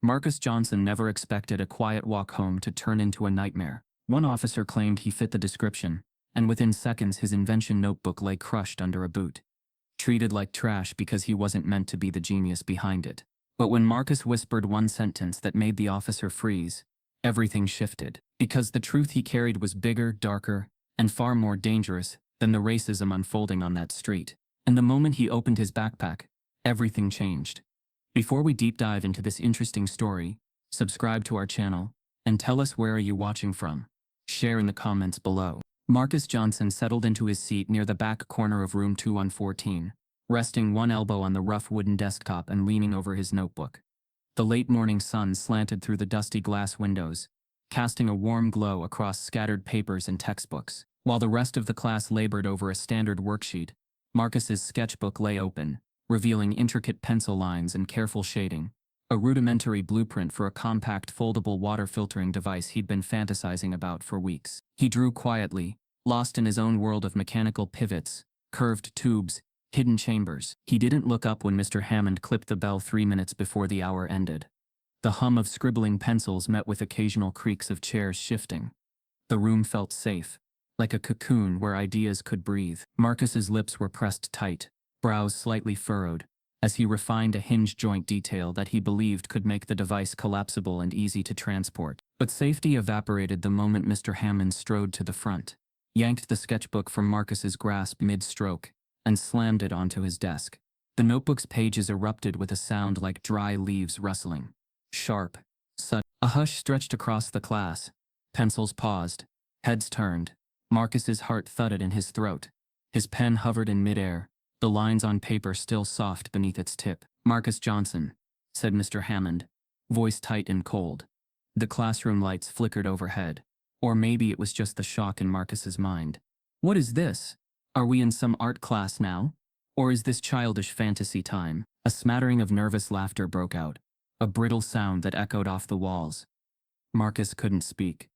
Marcus Johnson never expected a quiet walk home to turn into a nightmare. One officer claimed he fit the description, and within seconds his invention notebook lay crushed under a boot. Treated like trash because he wasn't meant to be the genius behind it. But when Marcus whispered one sentence that made the officer freeze, everything shifted. Because the truth he carried was bigger, darker, and far more dangerous than the racism unfolding on that street. And the moment he opened his backpack, everything changed. Before we deep dive into this interesting story, subscribe to our channel, and tell us where are you watching from. Share in the comments below. Marcus Johnson settled into his seat near the back corner of room 2114, resting one elbow on the rough wooden desktop and leaning over his notebook. The late morning sun slanted through the dusty glass windows, casting a warm glow across scattered papers and textbooks. While the rest of the class labored over a standard worksheet, Marcus's sketchbook lay open, revealing intricate pencil lines and careful shading, a rudimentary blueprint for a compact foldable water filtering device he'd been fantasizing about for weeks. He drew quietly, lost in his own world of mechanical pivots, curved tubes, hidden chambers. He didn't look up when Mr. Hammond clipped the bell 3 minutes before the hour ended. The hum of scribbling pencils met with occasional creaks of chairs shifting. The room felt safe, like a cocoon where ideas could breathe. Marcus's lips were pressed tight, brows slightly furrowed, as he refined a hinge joint detail that he believed could make the device collapsible and easy to transport. But safety evaporated the moment Mr. Hammond strode to the front, yanked the sketchbook from Marcus's grasp mid-stroke, and slammed it onto his desk. The notebook's pages erupted with a sound like dry leaves rustling. Sharp, sudden. A hush stretched across the class. Pencils paused. Heads turned. Marcus's heart thudded in his throat. His pen hovered in midair, the lines on paper still soft beneath its tip. "Marcus Johnson," said Mr. Hammond, voice tight and cold. The classroom lights flickered overhead. Or maybe it was just the shock in Marcus's mind. "What is this? Are we in some art class now? Or is this childish fantasy time?" A smattering of nervous laughter broke out, a brittle sound that echoed off the walls. Marcus couldn't speak.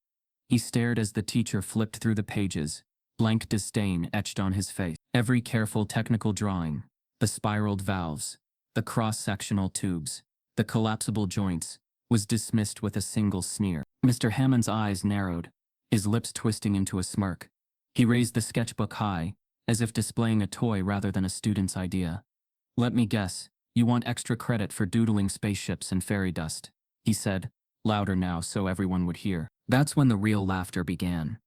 He stared as the teacher flipped through the pages, blank disdain etched on his face. Every careful technical drawing, the spiraled valves, the cross-sectional tubes, the collapsible joints, was dismissed with a single sneer. Mr. Hammond's eyes narrowed, his lips twisting into a smirk. He raised the sketchbook high, as if displaying a toy rather than a student's idea. "Let me guess, you want extra credit for doodling spaceships and fairy dust," he said, louder now so everyone would hear. That's when the real laughter began.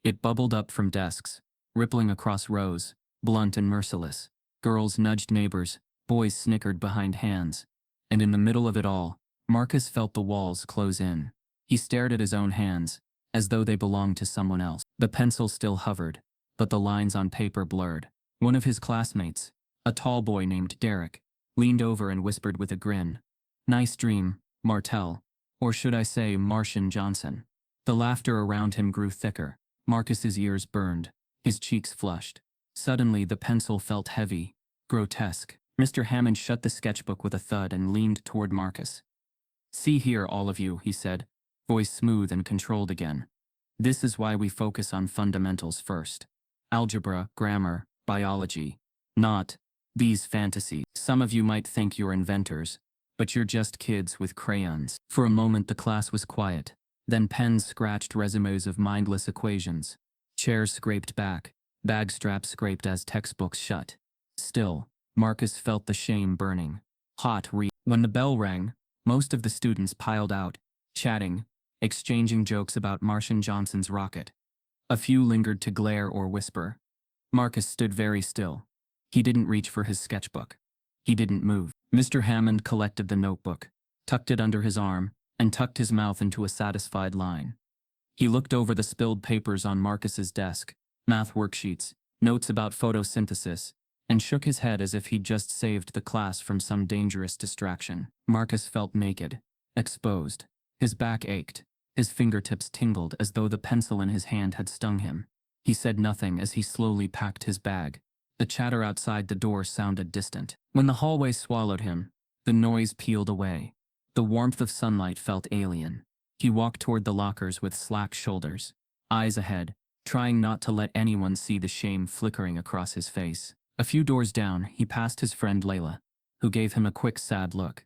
It bubbled up from desks, rippling across rows, blunt and merciless. Girls nudged neighbors, boys snickered behind hands. And in the middle of it all, Marcus felt the walls close in. He stared at his own hands, as though they belonged to someone else. The pencil still hovered, but the lines on paper blurred. One of his classmates, a tall boy named Derek, leaned over and whispered with a grin, "Nice dream, Martel. Or should I say Martian Johnson." The laughter around him grew thicker. Marcus's ears burned, his cheeks flushed. Suddenly the pencil felt heavy, grotesque. Mr. Hammond shut the sketchbook with a thud and leaned toward Marcus. "See here, all of you," he said, voice smooth and controlled again. "This is why we focus on fundamentals first. Algebra, grammar, biology. Not these fantasies. Some of you might think you're inventors, but you're just kids with crayons." For a moment the class was quiet. Then pens scratched resumes of mindless equations. Chairs scraped back, bag straps scraped as textbooks shut. Still, Marcus felt the shame burning. Hot. When the bell rang, most of the students piled out, chatting, exchanging jokes about Martian Johnson's rocket. A few lingered to glare or whisper. Marcus stood very still. He didn't reach for his sketchbook. He didn't move. Mr. Hammond collected the notebook, tucked it under his arm, and tucked his mouth into a satisfied line. He looked over the spilled papers on Marcus's desk, math worksheets, notes about photosynthesis, and shook his head as if he'd just saved the class from some dangerous distraction. Marcus felt naked, exposed. His back ached. His fingertips tingled as though the pencil in his hand had stung him. He said nothing as he slowly packed his bag. The chatter outside the door sounded distant. When the hallway swallowed him, the noise peeled away. The warmth of sunlight felt alien. He walked toward the lockers with slack shoulders, eyes ahead, trying not to let anyone see the shame flickering across his face. A few doors down, he passed his friend Layla, who gave him a quick sad look.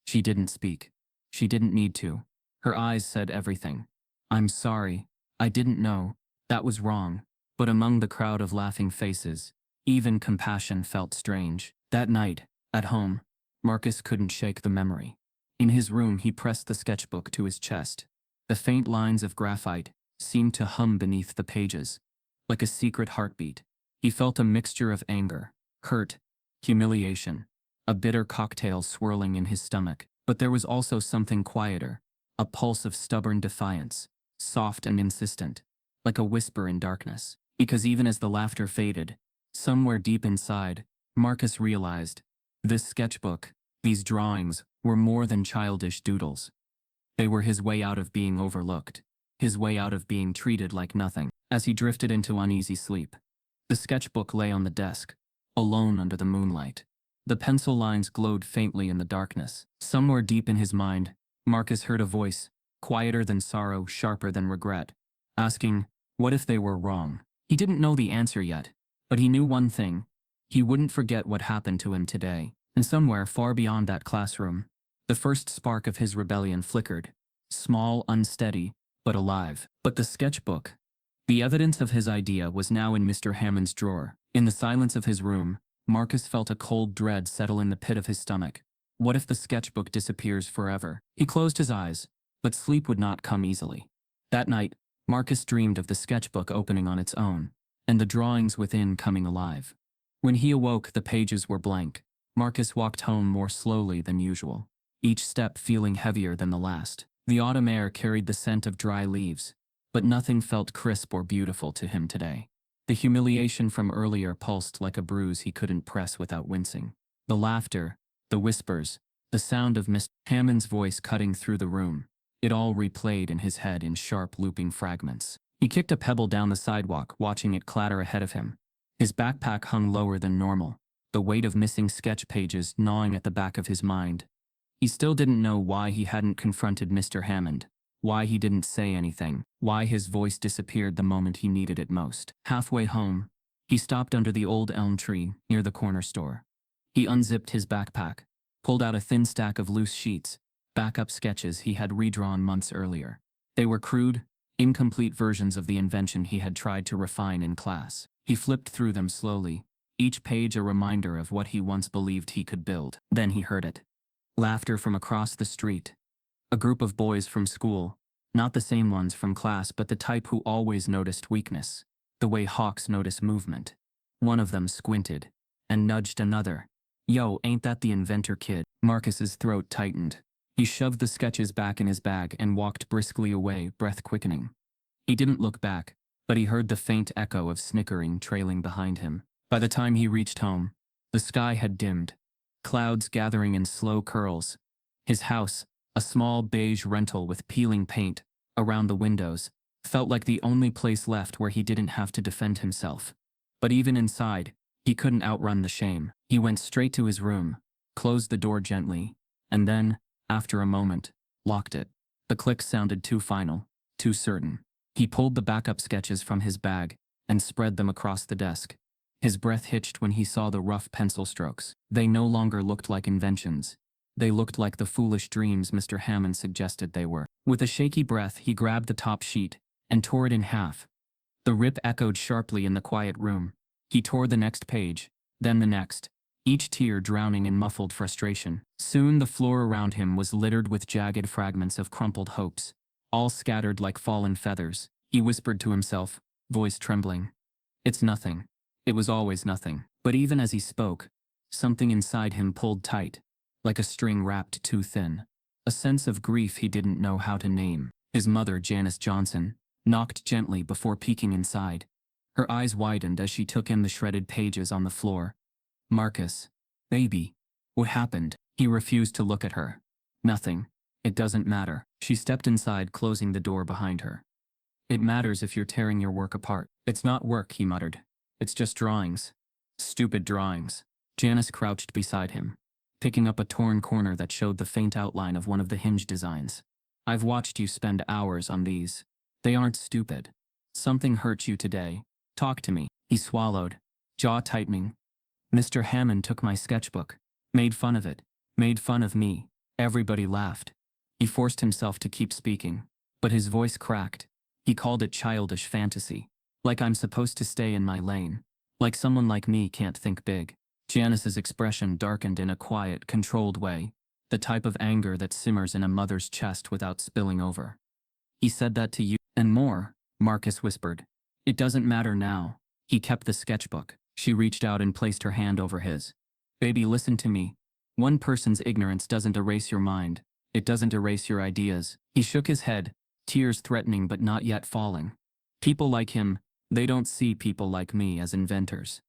She didn't speak. She didn't need to. Her eyes said everything. I'm sorry. I didn't know. That was wrong. But among the crowd of laughing faces, even compassion felt strange. That night, at home, Marcus couldn't shake the memory. In his room, he pressed the sketchbook to his chest. The faint lines of graphite seemed to hum beneath the pages, like a secret heartbeat. He felt a mixture of anger, hurt, humiliation, a bitter cocktail swirling in his stomach. But there was also something quieter, a pulse of stubborn defiance, soft and insistent, like a whisper in darkness. Because even as the laughter faded, somewhere deep inside, Marcus realized this sketchbook, these drawings, were more than childish doodles. They were his way out of being overlooked, his way out of being treated like nothing. As he drifted into uneasy sleep, the sketchbook lay on the desk, alone under the moonlight. The pencil lines glowed faintly in the darkness. Somewhere deep in his mind, Marcus heard a voice, quieter than sorrow, sharper than regret, asking, what if they were wrong? He didn't know the answer yet, but he knew one thing. He wouldn't forget what happened to him today. And somewhere far beyond that classroom, the first spark of his rebellion flickered, small, unsteady, but alive. But the sketchbook, the evidence of his idea, was now in Mr. Hammond's drawer. In the silence of his room, Marcus felt a cold dread settle in the pit of his stomach. What if the sketchbook disappears forever? He closed his eyes, but sleep would not come easily. That night, Marcus dreamed of the sketchbook opening on its own, and the drawings within coming alive. When he awoke, the pages were blank. Marcus walked home more slowly than usual, each step feeling heavier than the last. The autumn air carried the scent of dry leaves, but nothing felt crisp or beautiful to him today. The humiliation from earlier pulsed like a bruise he couldn't press without wincing. The laughter, the whispers, the sound of Mr. Hammond's voice cutting through the room, it all replayed in his head in sharp looping fragments. He kicked a pebble down the sidewalk, watching it clatter ahead of him. His backpack hung lower than normal, the weight of missing sketch pages gnawing at the back of his mind. He still didn't know why he hadn't confronted Mr. Hammond, why he didn't say anything, why his voice disappeared the moment he needed it most. Halfway home, he stopped under the old elm tree near the corner store. He unzipped his backpack, pulled out a thin stack of loose sheets, backup sketches he had redrawn months earlier. They were crude, incomplete versions of the invention he had tried to refine in class. He flipped through them slowly, each page a reminder of what he once believed he could build. Then he heard it. Laughter from across the street. A group of boys from school, not the same ones from class, but the type who always noticed weakness, the way hawks notice movement. One of them squinted and nudged another. Yo, ain't that the inventor kid? Marcus's throat tightened. He shoved the sketches back in his bag and walked briskly away, breath quickening. He didn't look back, but he heard the faint echo of snickering trailing behind him. By the time he reached home, the sky had dimmed, clouds gathering in slow curls. His house, a small beige rental with peeling paint around the windows, felt like the only place left where he didn't have to defend himself. But even inside, he couldn't outrun the shame. He went straight to his room, closed the door gently, and then, after a moment, locked it. The click sounded too final, too certain. He pulled the backup sketches from his bag and spread them across the desk. His breath hitched when he saw the rough pencil strokes. They no longer looked like inventions. They looked like the foolish dreams Mr. Hammond suggested they were. With a shaky breath, he grabbed the top sheet and tore it in half. The rip echoed sharply in the quiet room. He tore the next page, then the next, each tear drowning in muffled frustration. Soon the floor around him was littered with jagged fragments of crumpled hopes, all scattered like fallen feathers. He whispered to himself, voice trembling. It's nothing. It was always nothing. But even as he spoke, something inside him pulled tight, like a string wrapped too thin. A sense of grief he didn't know how to name. His mother, Janice Johnson, knocked gently before peeking inside. Her eyes widened as she took in the shredded pages on the floor. Marcus, baby, what happened? He refused to look at her. Nothing. It doesn't matter. She stepped inside, closing the door behind her. It matters if you're tearing your work apart. It's not work, he muttered. It's just drawings. Stupid drawings. Janice crouched beside him, picking up a torn corner that showed the faint outline of one of the hinge designs. I've watched you spend hours on these. They aren't stupid. Something hurt you today. Talk to me. He swallowed, jaw tightening. Mr. Hammond took my sketchbook, made fun of it, made fun of me. Everybody laughed. He forced himself to keep speaking, but his voice cracked. He called it childish fantasy. Like I'm supposed to stay in my lane. Like someone like me can't think big. Janice's expression darkened in a quiet, controlled way, the type of anger that simmers in a mother's chest without spilling over. He said that to you, and more, Marcus whispered. It doesn't matter now. He kept the sketchbook. She reached out and placed her hand over his. Baby, listen to me. One person's ignorance doesn't erase your mind. It doesn't erase your ideas. He shook his head, tears threatening but not yet falling. People like him, they don't see people like me as inventors.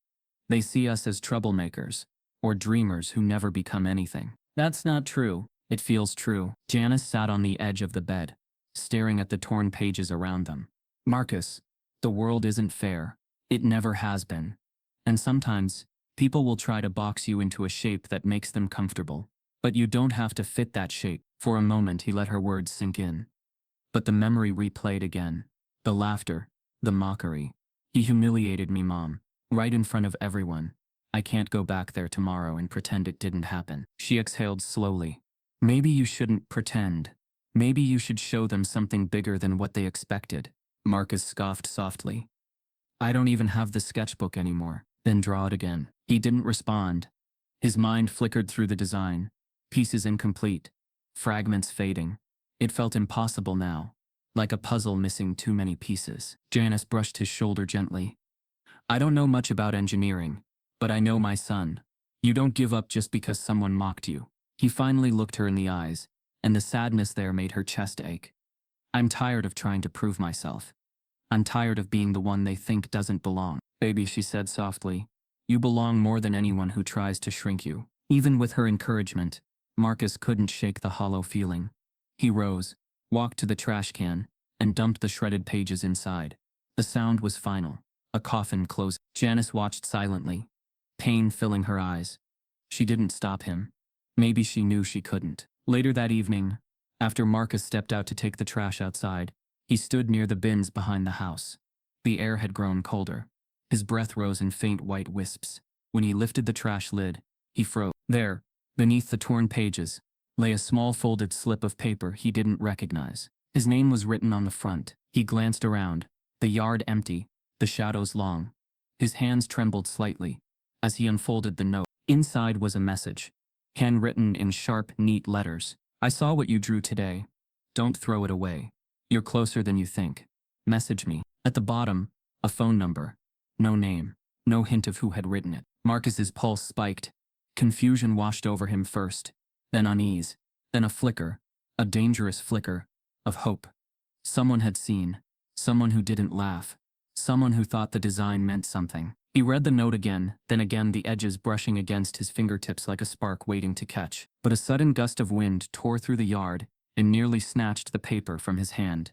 They see us as troublemakers, or dreamers who never become anything. That's not true. It feels true. Janice sat on the edge of the bed, staring at the torn pages around them. Marcus, the world isn't fair. It never has been. And sometimes, people will try to box you into a shape that makes them comfortable. But you don't have to fit that shape. For a moment he let her words sink in. But the memory replayed again. The laughter, the mockery. He humiliated me, Mom. Right in front of everyone. I can't go back there tomorrow and pretend it didn't happen. She exhaled slowly. Maybe you shouldn't pretend. Maybe you should show them something bigger than what they expected. Marcus scoffed softly. I don't even have the sketchbook anymore. Then draw it again. He didn't respond. His mind flickered through the design. Pieces incomplete. Fragments fading. It felt impossible now. Like a puzzle missing too many pieces. Janice brushed his shoulder gently. I don't know much about engineering, but I know my son. You don't give up just because someone mocked you. He finally looked her in the eyes, and the sadness there made her chest ache. I'm tired of trying to prove myself. I'm tired of being the one they think doesn't belong. Baby, she said softly, you belong more than anyone who tries to shrink you. Even with her encouragement, Marcus couldn't shake the hollow feeling. He rose, walked to the trash can, and dumped the shredded pages inside. The sound was final. A coffin closed. Janice watched silently, pain filling her eyes. She didn't stop him. Maybe she knew she couldn't. Later that evening, after Marcus stepped out to take the trash outside, he stood near the bins behind the house. The air had grown colder. His breath rose in faint white wisps. When he lifted the trash lid, he froze. There, beneath the torn pages, lay a small folded slip of paper he didn't recognize. His name was written on the front. He glanced around, the yard empty, the shadows long. His hands trembled slightly as he unfolded the note. Inside was a message, handwritten in sharp, neat letters. I saw what you drew today. Don't throw it away. You're closer than you think. Message me. At the bottom, a phone number. No name. No hint of who had written it. Marcus's pulse spiked. Confusion washed over him first, then unease, then a flicker, a dangerous flicker, of hope. Someone had seen. Someone who didn't laugh. Someone who thought the design meant something. He read the note again, then again, the edges brushing against his fingertips like a spark waiting to catch. But a sudden gust of wind tore through the yard and nearly snatched the paper from his hand.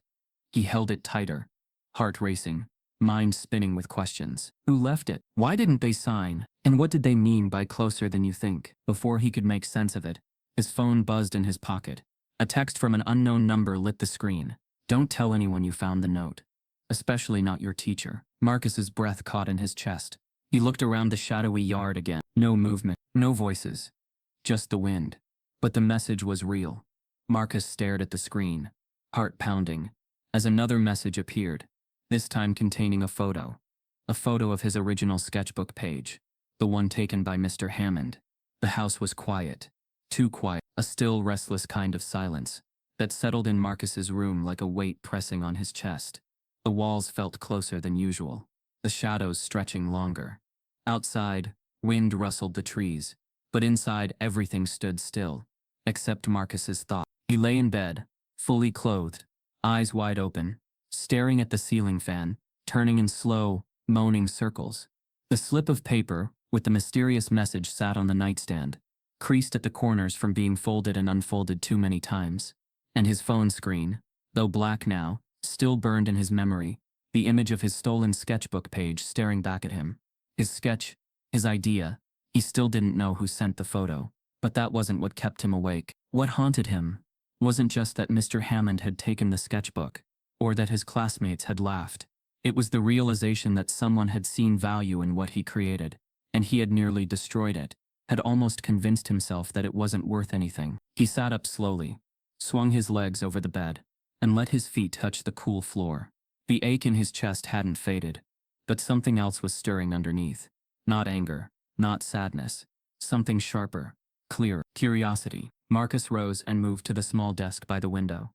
He held it tighter, heart racing, mind spinning with questions. Who left it? Why didn't they sign? And what did they mean by closer than you think? Before he could make sense of it, his phone buzzed in his pocket. A text from an unknown number lit the screen. Don't tell anyone you found the note. Especially not your teacher. Marcus's breath caught in his chest. He looked around the shadowy yard again. No movement, no voices. Just the wind. But the message was real. Marcus stared at the screen, heart pounding, as another message appeared, this time containing a photo. A photo of his original sketchbook page, the one taken by Mr. Hammond. The house was quiet. Too quiet. A still, restless kind of silence that settled in Marcus's room like a weight pressing on his chest. The walls felt closer than usual, the shadows stretching longer. Outside, wind rustled the trees, but inside everything stood still, except Marcus's thought. He lay in bed, fully clothed, eyes wide open, staring at the ceiling fan, turning in slow, moaning circles. The slip of paper, with the mysterious message, sat on the nightstand, creased at the corners from being folded and unfolded too many times. And his phone screen, though black now, still burned in his memory, the image of his stolen sketchbook page staring back at him. His sketch, his idea. He still didn't know who sent the photo, but that wasn't what kept him awake. What haunted him wasn't just that Mr. Hammond had taken the sketchbook, or that his classmates had laughed. It was the realization that someone had seen value in what he created, and he had nearly destroyed it, had almost convinced himself that it wasn't worth anything. He sat up slowly, swung his legs over the bed, and let his feet touch the cool floor. The ache in his chest hadn't faded, but something else was stirring underneath. Not anger, not sadness. Something sharper, clearer. Curiosity. Marcus rose and moved to the small desk by the window.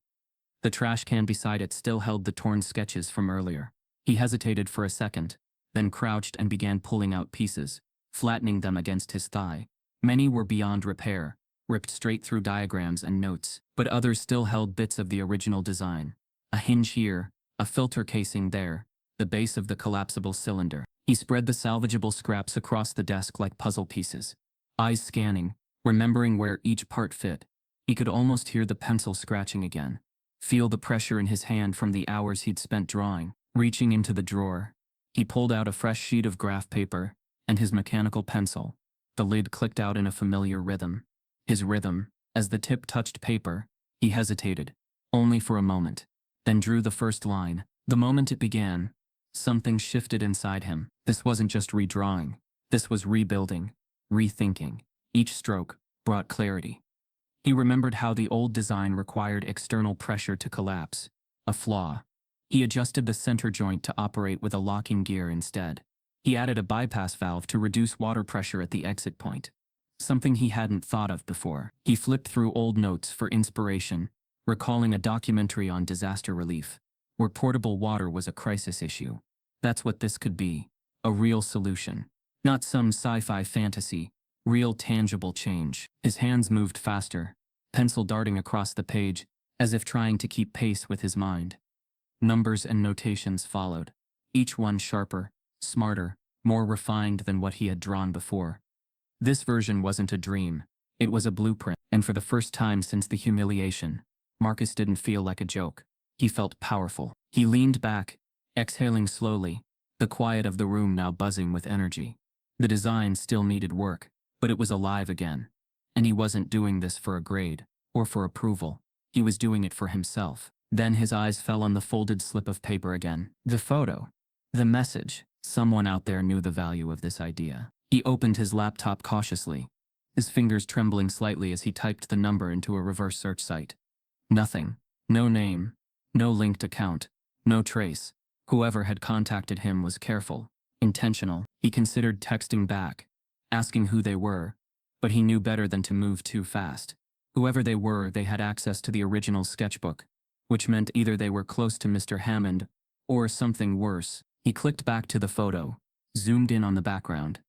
The trash can beside it still held the torn sketches from earlier. He hesitated for a second, then crouched and began pulling out pieces, flattening them against his thigh. Many were beyond repair, ripped straight through diagrams and notes, but others still held bits of the original design. A hinge here, a filter casing there, the base of the collapsible cylinder. He spread the salvageable scraps across the desk like puzzle pieces, eyes scanning, remembering where each part fit. He could almost hear the pencil scratching again, feel the pressure in his hand from the hours he'd spent drawing. Reaching into the drawer, he pulled out a fresh sheet of graph paper and his mechanical pencil. The lid clicked out in a familiar rhythm. His rhythm, as the tip touched paper. He hesitated, only for a moment, then drew the first line. The moment it began, something shifted inside him. This wasn't just redrawing. This was rebuilding, rethinking. Each stroke brought clarity. He remembered how the old design required external pressure to collapse, a flaw. He adjusted the center joint to operate with a locking gear instead. He added a bypass valve to reduce water pressure at the exit point, something he hadn't thought of before. He flipped through old notes for inspiration, recalling a documentary on disaster relief, where portable water was a crisis issue. That's what this could be, a real solution. Not some sci-fi fantasy, real tangible change. His hands moved faster, pencil darting across the page, as if trying to keep pace with his mind. Numbers and notations followed, each one sharper, smarter, more refined than what he had drawn before. This version wasn't a dream, it was a blueprint, and for the first time since the humiliation, Marcus didn't feel like a joke. He felt powerful. He leaned back, exhaling slowly, the quiet of the room now buzzing with energy. The design still needed work, but it was alive again. And he wasn't doing this for a grade, or for approval. He was doing it for himself. Then his eyes fell on the folded slip of paper again. The photo. The message. Someone out there knew the value of this idea. He opened his laptop cautiously, his fingers trembling slightly as he typed the number into a reverse search site. Nothing. No name. No linked account. No trace. Whoever had contacted him was careful, intentional. He considered texting back, asking who they were, but he knew better than to move too fast. Whoever they were, they had access to the original sketchbook, which meant either they were close to Mr. Hammond, or something worse. He clicked back to the photo, zoomed in on the background.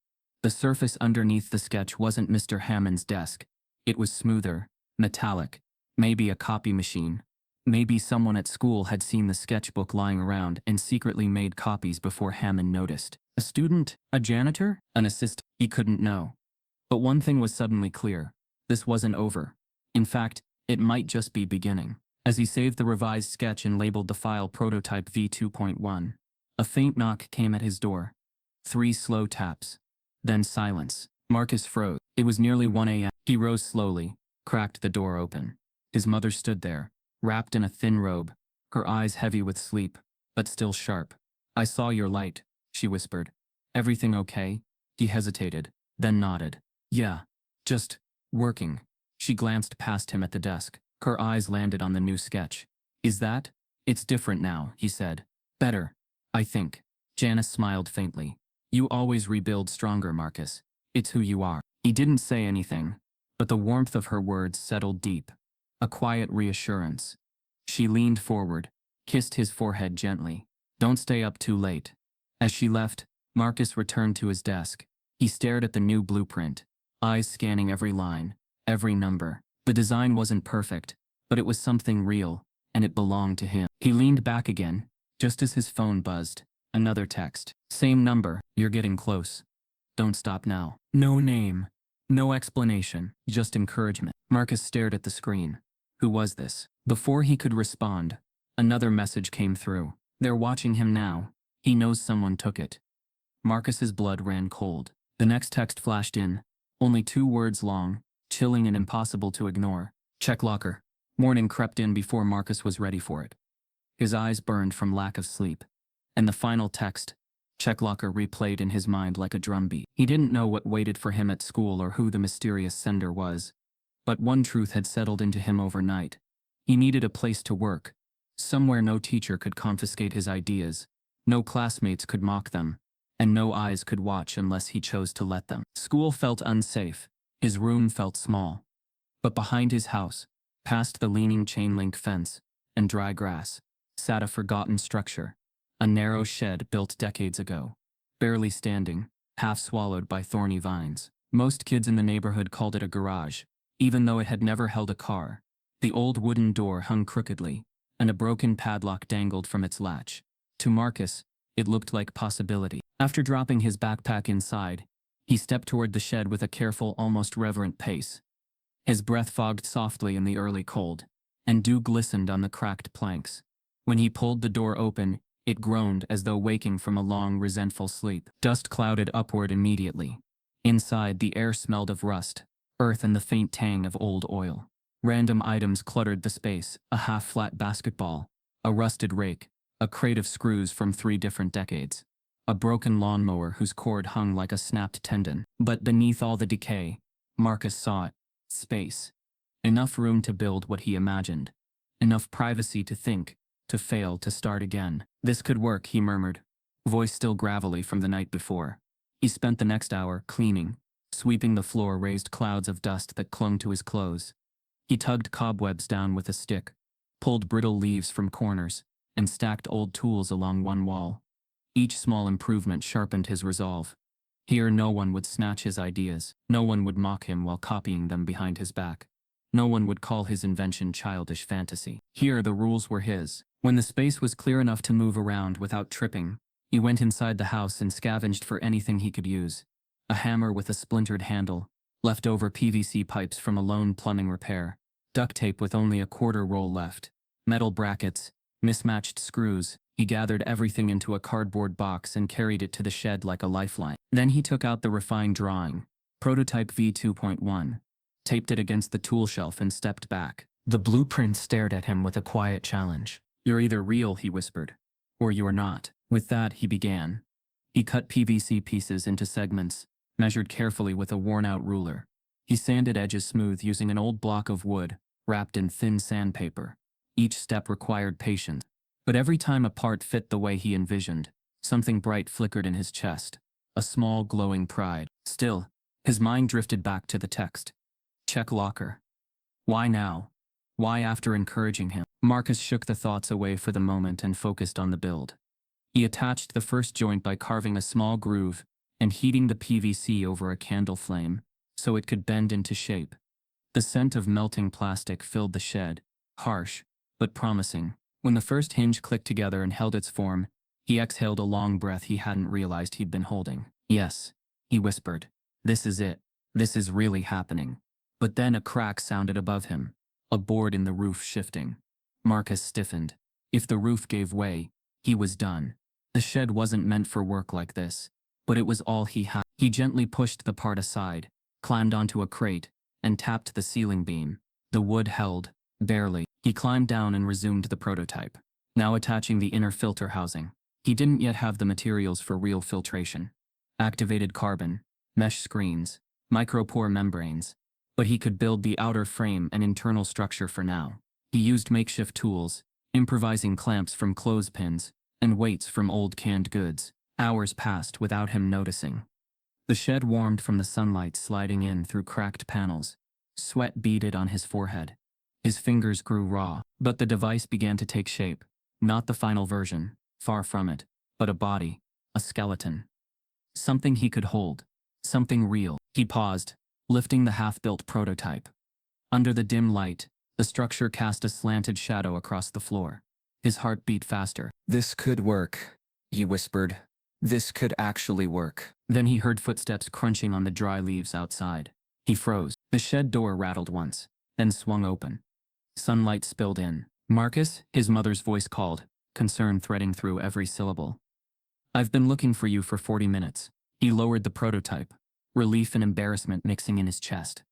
The surface underneath the sketch wasn't Mr. Hammond's desk. It was smoother, metallic, maybe a copy machine. Maybe someone at school had seen the sketchbook lying around and secretly made copies before Hammond noticed. A student? A janitor? An assistant? He couldn't know. But one thing was suddenly clear. This wasn't over. In fact, it might just be beginning. As he saved the revised sketch and labeled the file Prototype V2.1, a faint knock came at his door. 3 slow taps. Then silence. Marcus froze. It was nearly 1 a.m. He rose slowly, cracked the door open. His mother stood there, wrapped in a thin robe, her eyes heavy with sleep, but still sharp. "I saw your light," she whispered. "Everything okay?" He hesitated, then nodded. "Yeah, just working." She glanced past him at the desk. Her eyes landed on the new sketch. "Is that? It's different now," he said. "Better, I think." Janice smiled faintly. "You always rebuild stronger, Marcus. It's who you are." He didn't say anything, but the warmth of her words settled deep. A quiet reassurance. She leaned forward, kissed his forehead gently. "Don't stay up too late." As she left, Marcus returned to his desk. He stared at the new blueprint, eyes scanning every line, every number. The design wasn't perfect, but it was something real, and it belonged to him. He leaned back again, just as his phone buzzed. Another text. "Same number. You're getting close. Don't stop now." No name. No explanation. Just encouragement. Marcus stared at the screen. Who was this? Before he could respond, another message came through. "They're watching him now. He knows someone took it." Marcus's blood ran cold. The next text flashed in, only 2 words long, chilling and impossible to ignore. "Check locker." Morning crept in before Marcus was ready for it. His eyes burned from lack of sleep. And the final text, check locker, replayed in his mind like a drumbeat. He didn't know what waited for him at school or who the mysterious sender was. But one truth had settled into him overnight. He needed a place to work, somewhere no teacher could confiscate his ideas, no classmates could mock them, and no eyes could watch unless he chose to let them. School felt unsafe, his room felt small. But behind his house, past the leaning chain-link fence and dry grass, sat a forgotten structure, a narrow shed built decades ago, barely standing, half swallowed by thorny vines. Most kids in the neighborhood called it a garage, even though it had never held a car. The old wooden door hung crookedly, and a broken padlock dangled from its latch. To Marcus, it looked like possibility. After dropping his backpack inside, he stepped toward the shed with a careful, almost reverent pace. His breath fogged softly in the early cold, and dew glistened on the cracked planks. When he pulled the door open, it groaned as though waking from a long, resentful sleep. Dust clouded upward immediately. Inside, the air smelled of rust, earth and the faint tang of old oil. Random items cluttered the space: a half-flat basketball, a rusted rake, a crate of screws from 3 different decades, a broken lawnmower whose cord hung like a snapped tendon. But beneath all the decay, Marcus saw it: space. Enough room to build what he imagined. Enough privacy to think, to fail, to start again. This could work, he murmured, voice still gravelly from the night before. He spent the next hour cleaning, sweeping the floor, raised clouds of dust that clung to his clothes. He tugged cobwebs down with a stick, pulled brittle leaves from corners, and stacked old tools along one wall. Each small improvement sharpened his resolve. Here no one would snatch his ideas. No one would mock him while copying them behind his back. No one would call his invention childish fantasy. Here the rules were his. When the space was clear enough to move around without tripping, he went inside the house and scavenged for anything he could use. A hammer with a splintered handle, leftover PVC pipes from a lone plumbing repair, duct tape with only a quarter roll left, metal brackets, mismatched screws. He gathered everything into a cardboard box and carried it to the shed like a lifeline. Then he took out the refined drawing, prototype V2.1, taped it against the tool shelf and stepped back. The blueprint stared at him with a quiet challenge. "You're either real," he whispered, "or you're not." With that, he began. He cut PVC pieces into segments, measured carefully with a worn-out ruler. He sanded edges smooth using an old block of wood, wrapped in thin sandpaper. Each step required patience. But every time a part fit the way he envisioned, something bright flickered in his chest, a small glowing pride. Still, his mind drifted back to the text. Check locker. Why now? Why after encouraging him? Marcus shook the thoughts away for the moment and focused on the build. He attached the first joint by carving a small groove and heating the PVC over a candle flame so it could bend into shape. The scent of melting plastic filled the shed, harsh but promising. When the first hinge clicked together and held its form, he exhaled a long breath he hadn't realized he'd been holding. "Yes," he whispered. "This is it. This is really happening." But then a crack sounded above him, a board in the roof shifting. Marcus stiffened. If the roof gave way, he was done. The shed wasn't meant for work like this, but it was all he had. He gently pushed the part aside, climbed onto a crate, and tapped the ceiling beam. The wood held, barely. He climbed down and resumed the prototype, now attaching the inner filter housing. He didn't yet have the materials for real filtration. Activated carbon, mesh screens, micropore membranes. But he could build the outer frame and internal structure for now. He used makeshift tools, improvising clamps from clothespins and weights from old canned goods. Hours passed without him noticing. The shed warmed from the sunlight sliding in through cracked panels. Sweat beaded on his forehead. His fingers grew raw, but the device began to take shape. Not the final version, far from it, but a body, a skeleton. Something he could hold, something real. He paused, lifting the half-built prototype. Under the dim light, the structure cast a slanted shadow across the floor. His heart beat faster. "This could work," he whispered. "This could actually work." Then he heard footsteps crunching on the dry leaves outside. He froze. The shed door rattled once, then swung open. Sunlight spilled in. "Marcus," his mother's voice called, concern threading through every syllable. "I've been looking for you for 40 minutes. He lowered the prototype, relief and embarrassment mixing in his chest.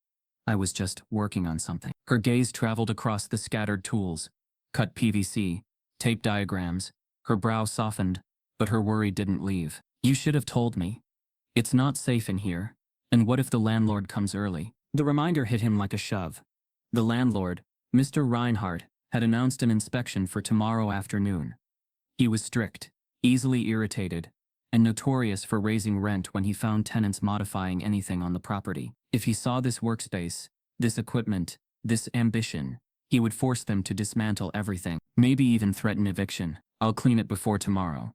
"I was just working on something." Her gaze traveled across the scattered tools, cut PVC, tape diagrams. Her brow softened, but her worry didn't leave. "You should have told me. It's not safe in here. And what if the landlord comes early?" The reminder hit him like a shove. The landlord, Mr. Reinhardt, had announced an inspection for tomorrow afternoon. He was strict, easily irritated, and notorious for raising rent when he found tenants modifying anything on the property. If he saw this workspace, this equipment, this ambition, he would force them to dismantle everything, maybe even threaten eviction. "I'll clean it before tomorrow,"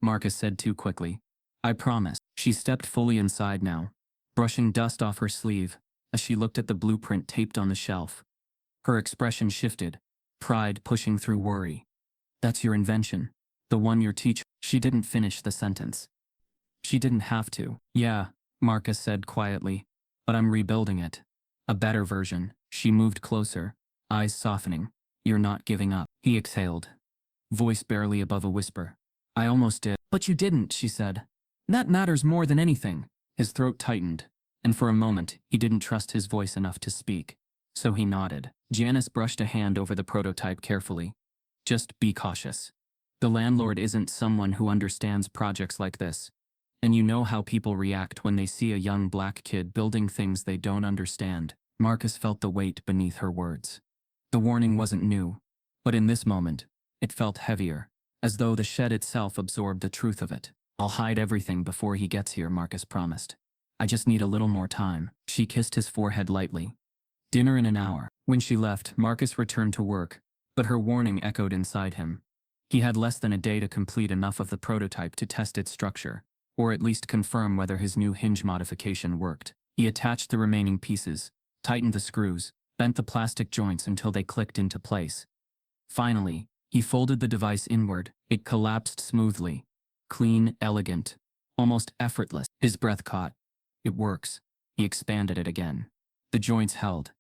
Marcus said too quickly. "I promise." She stepped fully inside now, brushing dust off her sleeve as she looked at the blueprint taped on the shelf. Her expression shifted, pride pushing through worry. "That's your invention? The one your teacher—" She didn't finish the sentence. She didn't have to. "Yeah," Marcus said quietly, "but I'm rebuilding it. A better version." She moved closer, eyes softening. "You're not giving up," he exhaled, voice barely above a whisper. "I almost did." "But you didn't," she said. "That matters more than anything." His throat tightened, and for a moment he didn't trust his voice enough to speak. So he nodded. Janice brushed a hand over the prototype carefully. "Just be cautious. The landlord isn't someone who understands projects like this. And you know how people react when they see a young black kid building things they don't understand." Marcus felt the weight beneath her words. The warning wasn't new, but in this moment, it felt heavier, as though the shed itself absorbed the truth of it. "I'll hide everything before he gets here," Marcus promised. "I just need a little more time." She kissed his forehead lightly. "Dinner in an hour." When she left, Marcus returned to work, but her warning echoed inside him. He had less than a day to complete enough of the prototype to test its structure, or at least confirm whether his new hinge modification worked. He attached the remaining pieces, tightened the screws, bent the plastic joints until they clicked into place. Finally, he folded the device inward. It collapsed smoothly. Clean, elegant, almost effortless. His breath caught. "It works." He expanded it again. The joints held.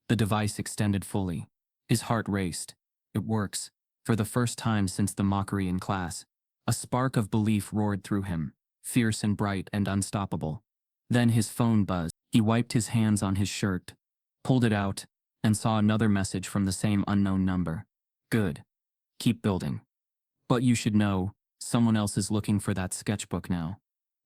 The device extended fully. His heart raced. "It works." For the first time since the mockery in class, a spark of belief roared through him, fierce and bright and unstoppable. Then his phone buzzed. He wiped his hands on his shirt, pulled it out, and saw another message from the same unknown number. "Good. Keep building. But you should know, someone else is looking for that sketchbook now."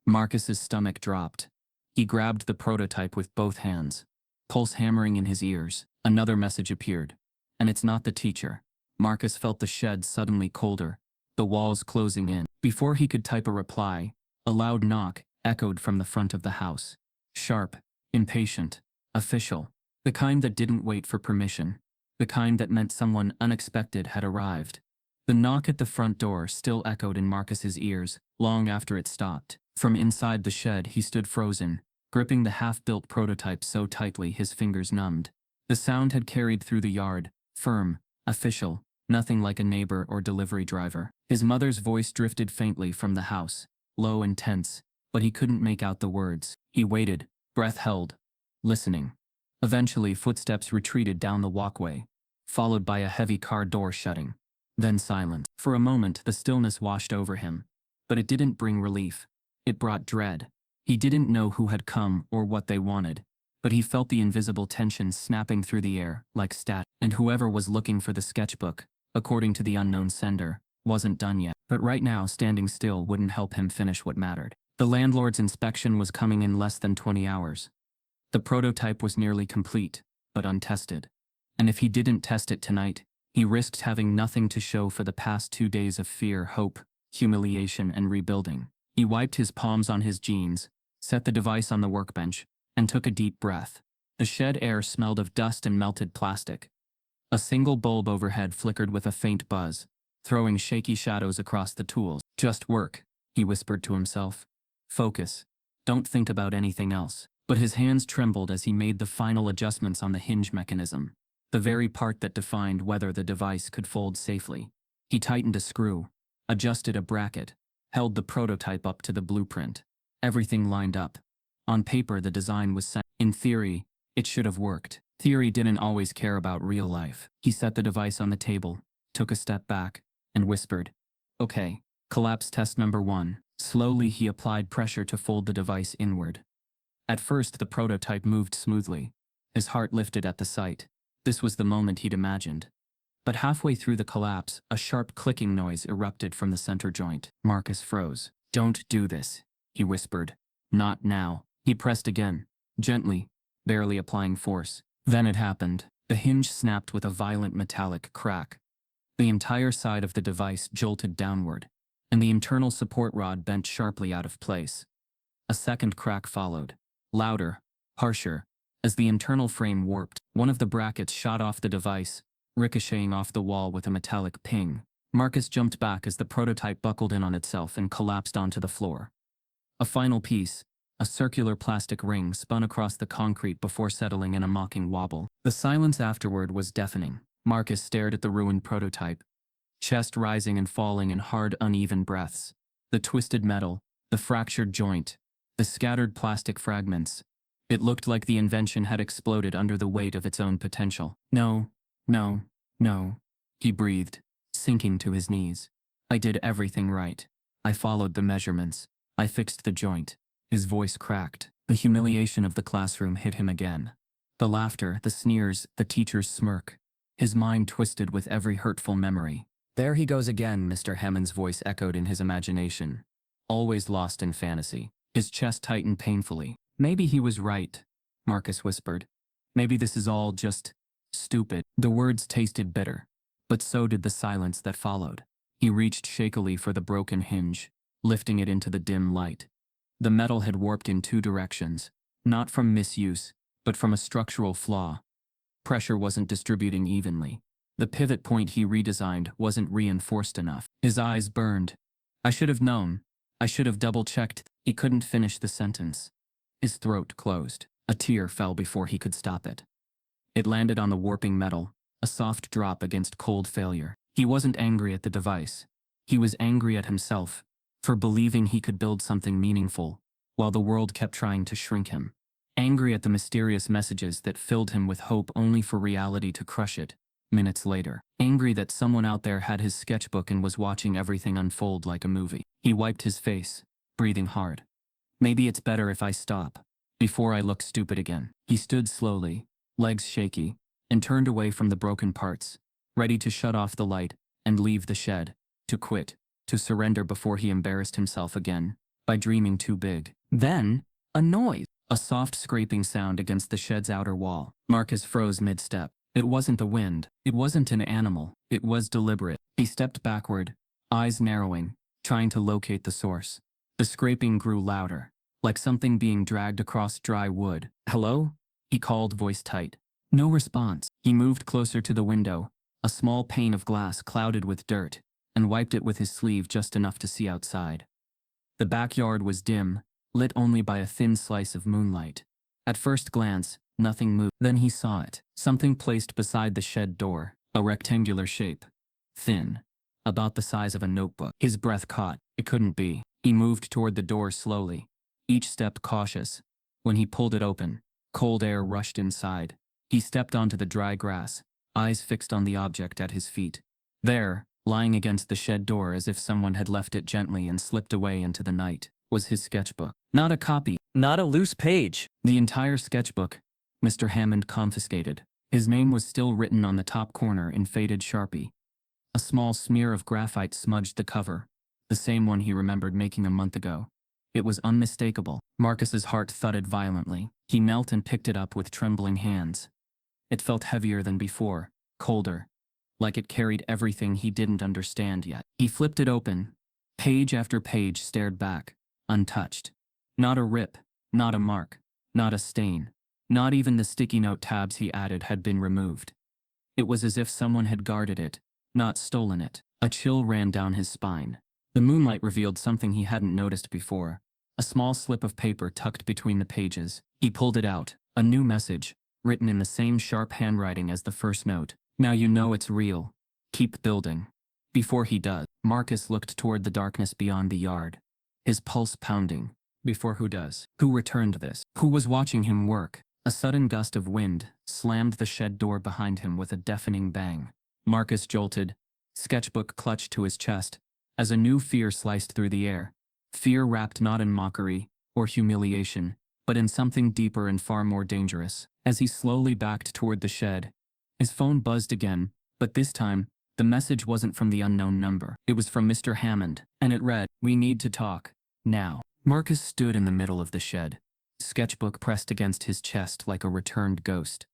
Marcus's stomach dropped. He grabbed the prototype with both hands, pulse hammering in his ears. Another message appeared. "And it's not the teacher." Marcus felt the shed suddenly colder, the walls closing in. Before he could type a reply, a loud knock echoed from the front of the house. Sharp, impatient, official. The kind that didn't wait for permission. The kind that meant someone unexpected had arrived. The knock at the front door still echoed in Marcus's ears, long after it stopped. From inside the shed he stood frozen, gripping the half-built prototype so tightly his fingers numbed. The sound had carried through the yard, firm, official, nothing like a neighbor or delivery driver. His mother's voice drifted faintly from the house, low and tense, but he couldn't make out the words. He waited, breath held, listening. Eventually footsteps retreated down the walkway, followed by a heavy car door shutting. Then silence. For a moment the stillness washed over him, but it didn't bring relief. It brought dread. He didn't know who had come or what they wanted, but he felt the invisible tension snapping through the air like static. And whoever was looking for the sketchbook, according to the unknown sender, wasn't done yet. But right now standing still wouldn't help him finish what mattered. The landlord's inspection was coming in less than 20 hours. The prototype was nearly complete, but untested. And if he didn't test it tonight, he risked having nothing to show for the past 2 days of fear, hope, humiliation, and rebuilding. He wiped his palms on his jeans, set the device on the workbench, and took a deep breath. The shed air smelled of dust and melted plastic. A single bulb overhead flickered with a faint buzz, throwing shaky shadows across the tools. "Just work," he whispered to himself. "Focus. Don't think about anything else." But his hands trembled as he made the final adjustments on the hinge mechanism, the very part that defined whether the device could fold safely. He tightened a screw, adjusted a bracket, held the prototype up to the blueprint. Everything lined up. On paper the design was set. In theory, it should have worked. Theory didn't always care about real life. He set the device on the table, took a step back, and whispered, "Okay, collapse test number 1. Slowly he applied pressure to fold the device inward. At first the prototype moved smoothly. His heart lifted at the sight. This was the moment he'd imagined. But halfway through the collapse, a sharp clicking noise erupted from the center joint. Marcus froze. "Don't do this," he whispered. "Not now." He pressed again, gently, barely applying force. Then it happened. The hinge snapped with a violent metallic crack. The entire side of the device jolted downward, and the internal support rod bent sharply out of place. A second crack followed, louder, harsher. As the internal frame warped, one of the brackets shot off the device, ricocheting off the wall with a metallic ping. Marcus jumped back as the prototype buckled in on itself and collapsed onto the floor. A final piece, a circular plastic ring, spun across the concrete before settling in a mocking wobble. The silence afterward was deafening. Marcus stared at the ruined prototype, chest rising and falling in hard, uneven breaths. The twisted metal, the fractured joint, the scattered plastic fragments. It looked like the invention had exploded under the weight of its own potential. No, no, no, he breathed, sinking to his knees. I did everything right. I followed the measurements. I fixed the joint. His voice cracked. The humiliation of the classroom hit him again. The laughter, the sneers, the teacher's smirk. His mind twisted with every hurtful memory. There he goes again, Mr. Hammond's voice echoed in his imagination. Always lost in fantasy. His chest tightened painfully. Maybe he was right, Marcus whispered. Maybe this is all just stupid. The words tasted bitter, but so did the silence that followed. He reached shakily for the broken hinge, lifting it into the dim light. The metal had warped in two directions, not from misuse, but from a structural flaw. Pressure wasn't distributing evenly. The pivot point he redesigned wasn't reinforced enough. His eyes burned. I should have known. I should have double-checked. He couldn't finish the sentence. His throat closed. A tear fell before he could stop it. It landed on the warping metal, a soft drop against cold failure. He wasn't angry at the device. He was angry at himself, for believing he could build something meaningful, while the world kept trying to shrink him. Angry at the mysterious messages that filled him with hope only for reality to crush it, minutes later. Angry that someone out there had his sketchbook and was watching everything unfold like a movie. He wiped his face, breathing hard. Maybe it's better if I stop, before I look stupid again. He stood slowly, legs shaky, and turned away from the broken parts, ready to shut off the light and leave the shed, to quit, to surrender before he embarrassed himself again, by dreaming too big. Then, a noise. A soft scraping sound against the shed's outer wall. Marcus froze mid-step. It wasn't the wind. It wasn't an animal. It was deliberate. He stepped backward, eyes narrowing, trying to locate the source. The scraping grew louder, like something being dragged across dry wood. Hello? He called, voice tight. No response. He moved closer to the window, a small pane of glass clouded with dirt, and wiped it with his sleeve just enough to see outside. The backyard was dim, lit only by a thin slice of moonlight. At first glance, nothing moved. Then he saw it. Something placed beside the shed door, a rectangular shape. Thin, about the size of a notebook. His breath caught. It couldn't be. He moved toward the door slowly, each step cautious. When he pulled it open, cold air rushed inside. He stepped onto the dry grass, eyes fixed on the object at his feet. There, lying against the shed door as if someone had left it gently and slipped away into the night, was his sketchbook. Not a copy, not a loose page. The entire sketchbook, Mr. Hammond confiscated. His name was still written on the top corner in faded Sharpie. A small smear of graphite smudged the cover, the same one he remembered making a month ago. It was unmistakable. Marcus's heart thudded violently. He knelt and picked it up with trembling hands. It felt heavier than before, colder, like it carried everything he didn't understand yet. He flipped it open. Page after page stared back, untouched. Not a rip, not a mark, not a stain. Not even the sticky note tabs he added had been removed. It was as if someone had guarded it, not stolen it. A chill ran down his spine. The moonlight revealed something he hadn't noticed before. A small slip of paper tucked between the pages. He pulled it out. A new message, written in the same sharp handwriting as the first note. Now you know it's real. Keep building. Before he does, Marcus looked toward the darkness beyond the yard, his pulse pounding. Before who does? Who returned this? Who was watching him work? A sudden gust of wind slammed the shed door behind him with a deafening bang. Marcus jolted, sketchbook clutched to his chest, as a new fear sliced through the air. Fear wrapped not in mockery or humiliation, but in something deeper and far more dangerous. As he slowly backed toward the shed, his phone buzzed again, but this time, the message wasn't from the unknown number. It was from Mr. Hammond, and it read, "We need to talk. Now." Marcus stood in the middle of the shed, sketchbook pressed against his chest like a returned ghost.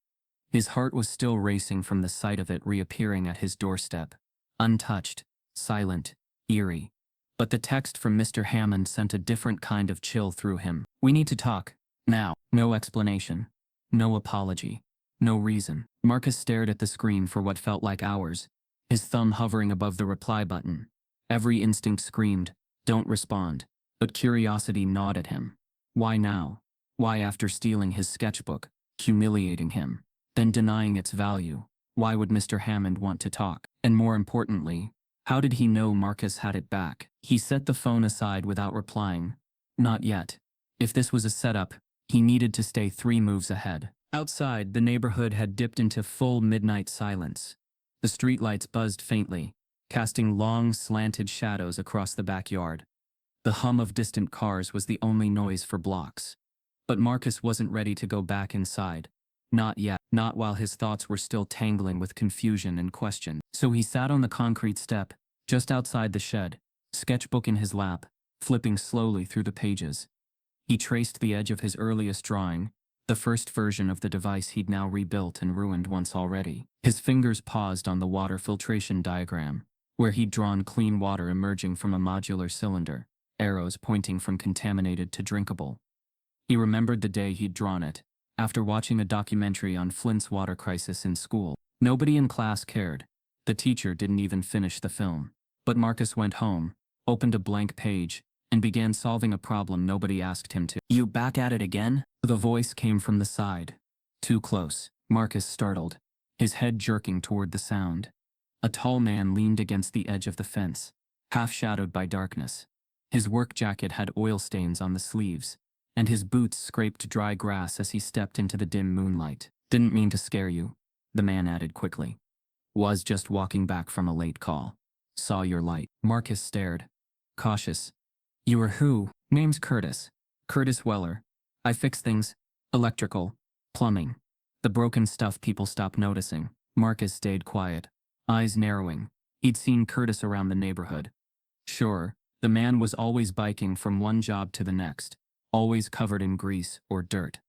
His heart was still racing from the sight of it reappearing at his doorstep. Untouched, silent, eerie. But the text from Mr. Hammond sent a different kind of chill through him. "We need to talk. Now." No explanation. No apology. No reason. Marcus stared at the screen for what felt like hours, his thumb hovering above the reply button. Every instinct screamed, "Don't respond." But curiosity gnawed at him. Why now? Why, after stealing his sketchbook, humiliating him, then denying its value? Why would Mr. Hammond want to talk? And more importantly, how did he know Marcus had it back? He set the phone aside without replying. Not yet. If this was a setup, he needed to stay 3 moves ahead. Outside, the neighborhood had dipped into full midnight silence. The streetlights buzzed faintly, casting long, slanted shadows across the backyard. The hum of distant cars was the only noise for blocks. But Marcus wasn't ready to go back inside. Not yet, not while his thoughts were still tangling with confusion and question. So he sat on the concrete step, just outside the shed, sketchbook in his lap, flipping slowly through the pages. He traced the edge of his earliest drawing, the first version of the device he'd now rebuilt and ruined once already. His fingers paused on the water filtration diagram, where he'd drawn clean water emerging from a modular cylinder, arrows pointing from contaminated to drinkable. He remembered the day he'd drawn it, after watching a documentary on Flint's water crisis in school. Nobody in class cared. The teacher didn't even finish the film. But Marcus went home, opened a blank page, and began solving a problem nobody asked him to. "You back at it again?" The voice came from the side. Too close. Marcus startled, his head jerking toward the sound. A tall man leaned against the edge of the fence, half shadowed by darkness. His work jacket had oil stains on the sleeves, and his boots scraped dry grass as he stepped into the dim moonlight. "Didn't mean to scare you," the man added quickly. "Was just walking back from a late call. Saw your light." Marcus stared, cautious. "You are who?" "Name's Curtis. Curtis Weller. I fix things. Electrical. Plumbing. The broken stuff people stop noticing." Marcus stayed quiet, eyes narrowing. He'd seen Curtis around the neighborhood. Sure, the man was always biking from one job to the next, always covered in grease or dirt.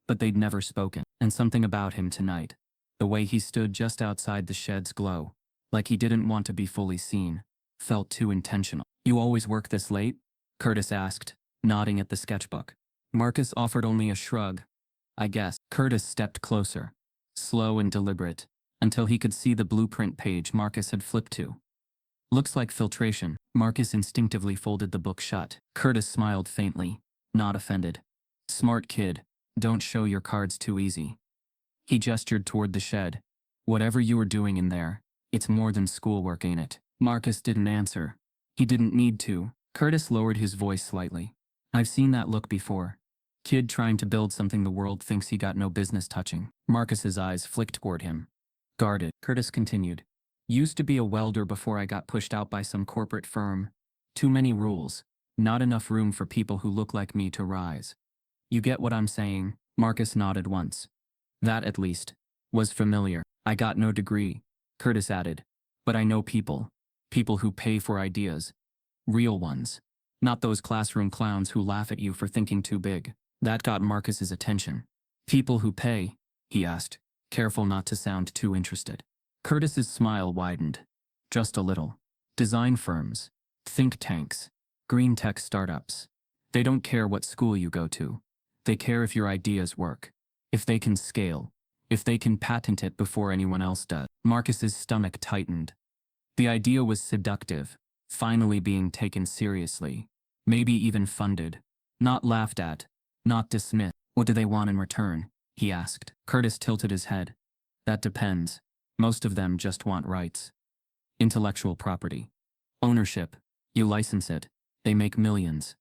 But they'd never spoken. And something about him tonight, the way he stood just outside the shed's glow, like he didn't want to be fully seen, felt too intentional. "You always work this late?" Curtis asked, nodding at the sketchbook. Marcus offered only a shrug. "I guess." Curtis stepped closer, slow and deliberate, until he could see the blueprint page Marcus had flipped to. "Looks like filtration." Marcus instinctively folded the book shut. Curtis smiled faintly, not offended. "Smart kid, don't show your cards too easy." He gestured toward the shed. "Whatever you were doing in there, it's more than schoolwork, ain't it?" Marcus didn't answer. He didn't need to. Curtis lowered his voice slightly. "I've seen that look before. Kid trying to build something the world thinks he got no business touching." Marcus's eyes flicked toward him. "Guarded," Curtis continued. "Used to be a welder before I got pushed out by some corporate firm. Too many rules. Not enough room for people who look like me to rise. You get what I'm saying?" Marcus nodded once. That, at least, was familiar. "I got no degree," Curtis added. "But I know people. People who pay for ideas. Real ones. Not those classroom clowns who laugh at you for thinking too big." That got Marcus's attention. "People who pay?" he asked, careful not to sound too interested. Curtis's smile widened. "Just a little. Design firms. Think tanks. Green tech startups. They don't care what school you go to. They care if your ideas work. If they can scale. If they can patent it before anyone else does." Marcus's stomach tightened. The idea was seductive, finally being taken seriously. Maybe even funded. Not laughed at. Not dismissed. "What do they want in return?" he asked. Curtis tilted his head. "That depends. Most of them just want rights. Intellectual property. Ownership. You license it. They make millions.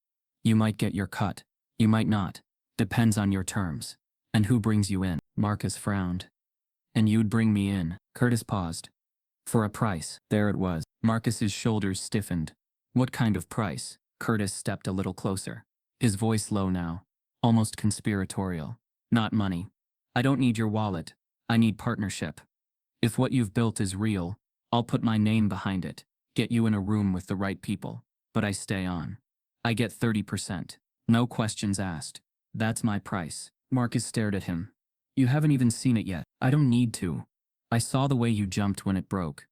You might get your cut. You might not. Depends on your terms. And who brings you in." Marcus frowned. "And you'd bring me in." Curtis paused. "For a price." There it was. Marcus's shoulders stiffened. "What kind of price?" Curtis stepped a little closer, his voice low now, almost conspiratorial. "Not money. I don't need your wallet. I need partnership. If what you've built is real, I'll put my name behind it, get you in a room with the right people. But I stay on. I get 30%. No questions asked. That's my price." Marcus stared at him. You haven't even seen it yet. I don't need to. I saw the way you jumped when it broke.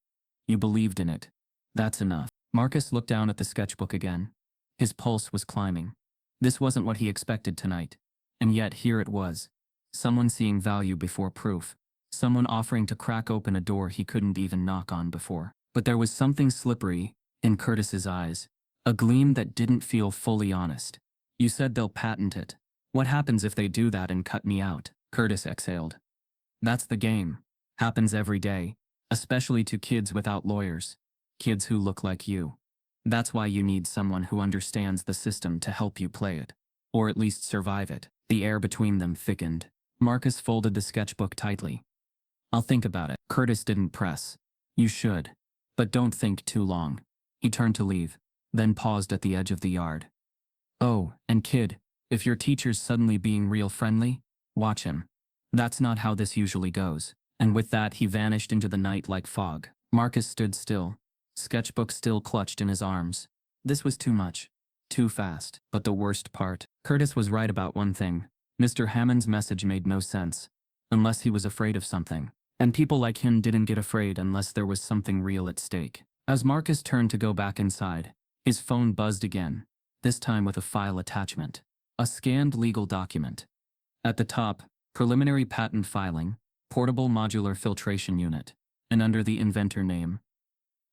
You believed in it. That's enough. Marcus looked down at the sketchbook again. His pulse was climbing. This wasn't what he expected tonight. And yet here it was. Someone seeing value before proof. Someone offering to crack open a door he couldn't even knock on before. But there was something slippery in Curtis's eyes. A gleam that didn't feel fully honest. You said they'll patent it. What happens if they do that and cut me out? Curtis exhaled. That's the game. Happens every day. Especially to kids without lawyers. Kids who look like you. That's why you need someone who understands the system to help you play it. Or at least survive it. The air between them thickened. Marcus folded the sketchbook tightly. I'll think about it. Curtis didn't press. You should. But don't think too long. He turned to leave, then paused at the edge of the yard. Oh, and kid, if your teacher's suddenly being real friendly, watch him. That's not how this usually goes. And with that he vanished into the night like fog. Marcus stood still, sketchbook still clutched in his arms. This was too much. Too fast. But the worst part, Curtis was right about one thing. Mr. Hammond's message made no sense. Unless he was afraid of something. And people like him didn't get afraid unless there was something real at stake. As Marcus turned to go back inside, his phone buzzed again, this time with a file attachment. A scanned legal document. At the top, preliminary patent filing, portable modular filtration unit, and under the inventor name,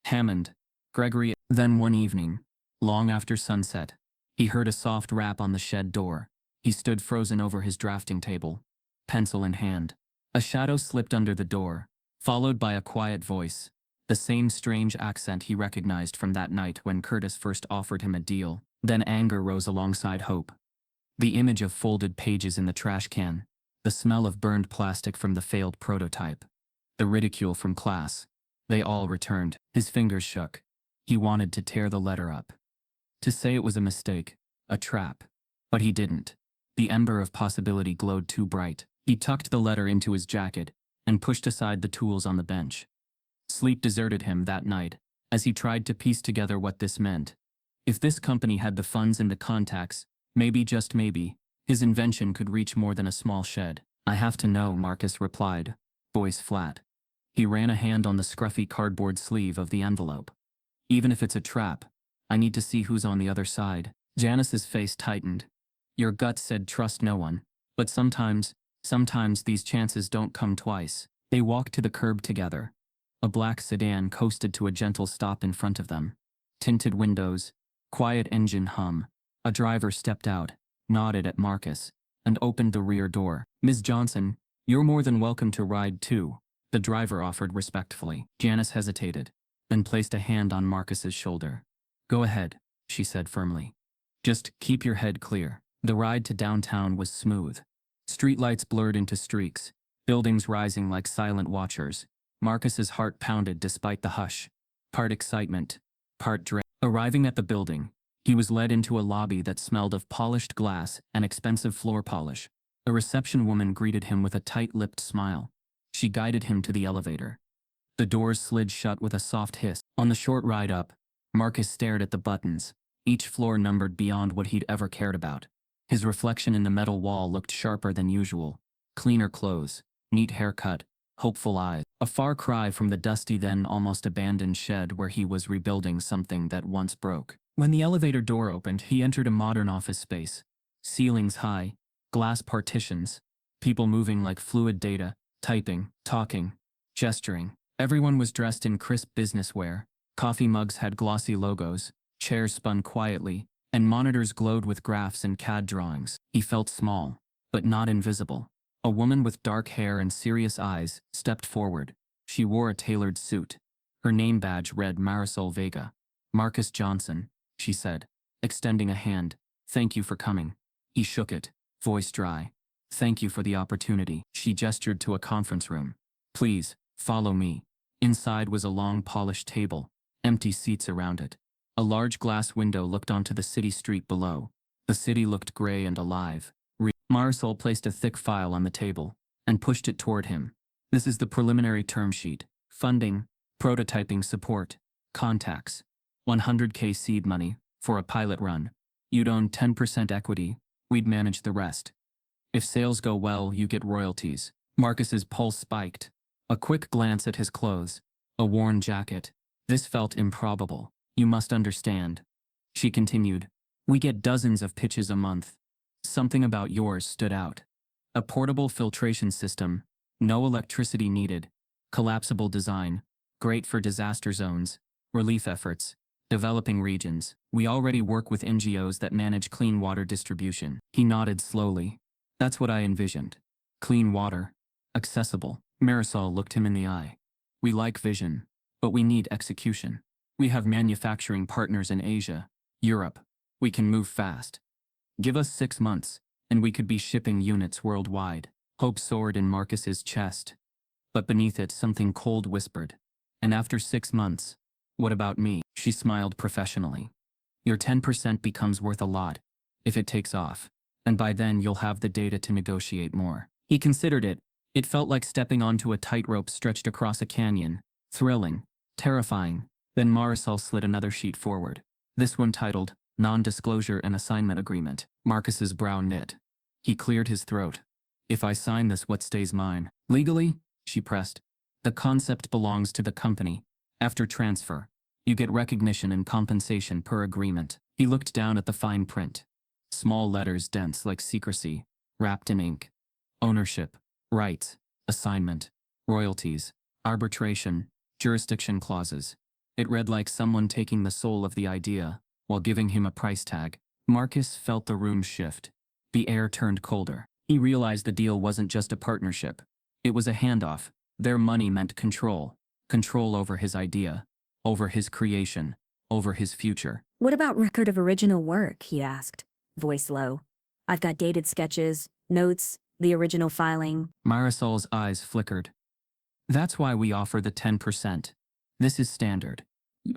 Hammond, Gregory. Then one evening, long after sunset, he heard a soft rap on the shed door. He stood frozen over his drafting table, pencil in hand. A shadow slipped under the door, followed by a quiet voice, the same strange accent he recognized from that night when Curtis first offered him a deal. Then anger rose alongside hope. The image of folded pages in the trash can, the smell of burned plastic from the failed prototype, the ridicule from class, they all returned. His fingers shook. He wanted to tear the letter up. To say it was a mistake, a trap. But he didn't. The ember of possibility glowed too bright. He tucked the letter into his jacket and pushed aside the tools on the bench. Sleep deserted him that night as he tried to piece together what this meant. If this company had the funds and the contacts, maybe, just maybe, his invention could reach more than a small shed. I have to know, Marcus replied, voice flat. He ran a hand on the scruffy cardboard sleeve of the envelope. Even if it's a trap, I need to see who's on the other side. Janice's face tightened. Your gut said trust no one, but sometimes these chances don't come twice. They walked to the curb together. A black sedan coasted to a gentle stop in front of them. Tinted windows, quiet engine hum. A driver stepped out, nodded at Marcus, and opened the rear door. Ms. Johnson, you're more than welcome to ride too, the driver offered respectfully. Janice hesitated, then placed a hand on Marcus's shoulder. Go ahead, she said firmly. Just keep your head clear. The ride to downtown was smooth. Streetlights blurred into streaks, buildings rising like silent watchers. Marcus's heart pounded despite the hush. Part excitement, part dread. Arriving at the building, he was led into a lobby that smelled of polished glass and expensive floor polish. A reception woman greeted him with a tight-lipped smile. She guided him to the elevator. The doors slid shut with a soft hiss. On the short ride up, Marcus stared at the buttons, each floor numbered beyond what he'd ever cared about. His reflection in the metal wall looked sharper than usual. Cleaner clothes, neat haircut, hopeful eyes. A far cry from the dusty then almost abandoned shed where he was rebuilding something that once broke. When the elevator door opened, he entered a modern office space. Ceilings high, glass partitions, people moving like fluid data, typing, talking, gesturing. Everyone was dressed in crisp business wear. Coffee mugs had glossy logos, chairs spun quietly, and monitors glowed with graphs and CAD drawings. He felt small, but not invisible. A woman with dark hair and serious eyes stepped forward. She wore a tailored suit. Her name badge read Marisol Vega. Marcus Johnson, she said, extending a hand. Thank you for coming. He shook it, voice dry. Thank you for the opportunity. She gestured to a conference room. Please, follow me. Inside was a long polished table, empty seats around it. A large glass window looked onto the city street below. The city looked gray and alive. Marisol placed a thick file on the table and pushed it toward him. This is the preliminary term sheet. Funding, prototyping support, contacts. 100K seed money for a pilot run. You'd own 10% equity. We'd manage the rest. If sales go well, you get royalties. Marcus's pulse spiked. A quick glance at his clothes. A worn jacket. This felt improbable. You must understand. She continued. We get dozens of pitches a month. Something about yours stood out. A portable filtration system. No electricity needed. Collapsible design. Great for disaster zones. Relief efforts. Developing regions. We already work with NGOs that manage clean water distribution. He nodded slowly. That's what I envisioned. Clean water. Accessible. Marisol looked him in the eye. We like vision, but we need execution. We have manufacturing partners in Asia, Europe. We can move fast. Give us 6 months, and we could be shipping units worldwide. Hope soared in Marcus's chest. But beneath it something cold whispered. And after 6 months, what about me? She smiled professionally. Your 10% becomes worth a lot, if it takes off. And by then you'll have the data to negotiate more. He considered it. It felt like stepping onto a tightrope stretched across a canyon. Thrilling. Terrifying. Then Marisol slid another sheet forward. This one titled, Non-Disclosure and Assignment Agreement. Marcus's brow knit. He cleared his throat. If I sign this, what stays mine? Legally? She pressed. The concept belongs to the company. After transfer, you get recognition and compensation per agreement. He looked down at the fine print. Small letters dense like secrecy, wrapped in ink. Ownership, rights, assignment, royalties, arbitration, jurisdiction clauses. It read like someone taking the soul of the idea, while giving him a price tag. Marcus felt the room shift. The air turned colder. He realized the deal wasn't just a partnership. It was a handoff. Their money meant control. Control over his idea, over his creation, over his future. What about record of original work? He asked, voice low. I've got dated sketches, notes, the original filing. Marisol's eyes flickered. That's why we offer the 10%. This is standard.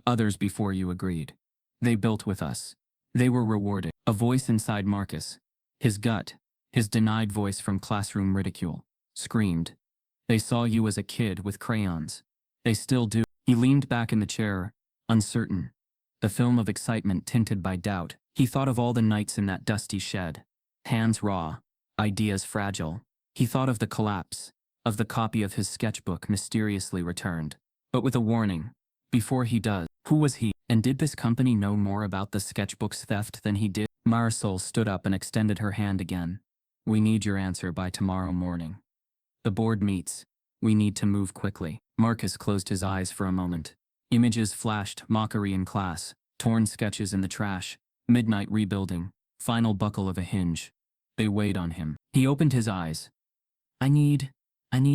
Others before you agreed. They built with us. They were rewarded. A voice inside Marcus, his gut, his denied voice from classroom ridicule, screamed. They saw you as a kid with crayons. They still do. He leaned back in the chair, uncertain. The film of excitement tinted by doubt. He thought of all the nights in that dusty shed. Hands raw, ideas fragile. He thought of the collapse, of the copy of his sketchbook mysteriously returned. But with a warning. Before he does, who was he? And did this company know more about the sketchbook's theft than he did? Marisol stood up and extended her hand again. We need your answer by tomorrow morning. The board meets. We need to move quickly. Marcus closed his eyes for a moment. Images flashed, mockery in class, torn sketches in the trash, midnight rebuilding, final buckle of a hinge. They weighed on him. He opened his eyes. I need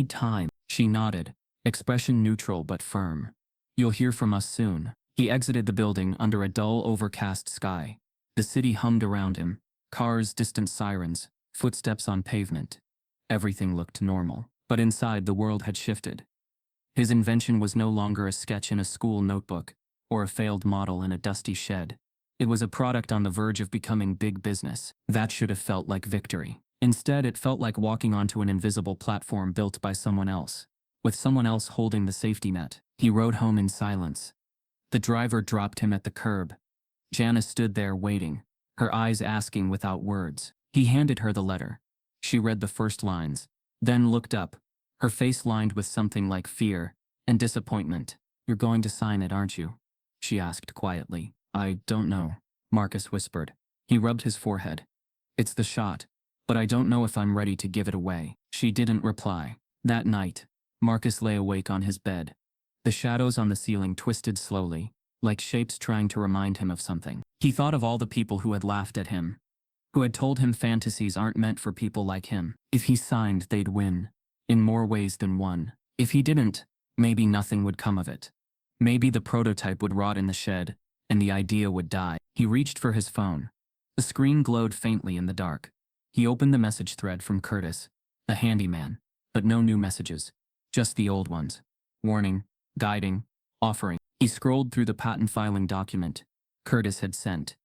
time. She nodded, expression neutral but firm. You'll hear from us soon. He exited the building under a dull, overcast sky. The city hummed around him. Cars, distant sirens, footsteps on pavement. Everything looked normal. But inside the world had shifted. His invention was no longer a sketch in a school notebook, or a failed model in a dusty shed. It was a product on the verge of becoming big business. That should have felt like victory. Instead, it felt like walking onto an invisible platform built by someone else, with someone else holding the safety net. He rode home in silence. The driver dropped him at the curb. Janice stood there waiting, her eyes asking without words. He handed her the letter. She read the first lines, then looked up, her face lined with something like fear and disappointment. You're going to sign it, aren't you? She asked quietly. I don't know, Marcus whispered. He rubbed his forehead. It's the shot, but I don't know if I'm ready to give it away. She didn't reply. That night, Marcus lay awake on his bed. The shadows on the ceiling twisted slowly, like shapes trying to remind him of something. He thought of all the people who had laughed at him, who had told him fantasies aren't meant for people like him. If he signed, they'd win, in more ways than one. If he didn't, maybe nothing would come of it. Maybe the prototype would rot in the shed, and the idea would die. He reached for his phone. The screen glowed faintly in the dark. He opened the message thread from Curtis, the handyman, but no new messages, just the old ones. Warning, guiding, offering. He scrolled through the patent filing document Curtis had sent.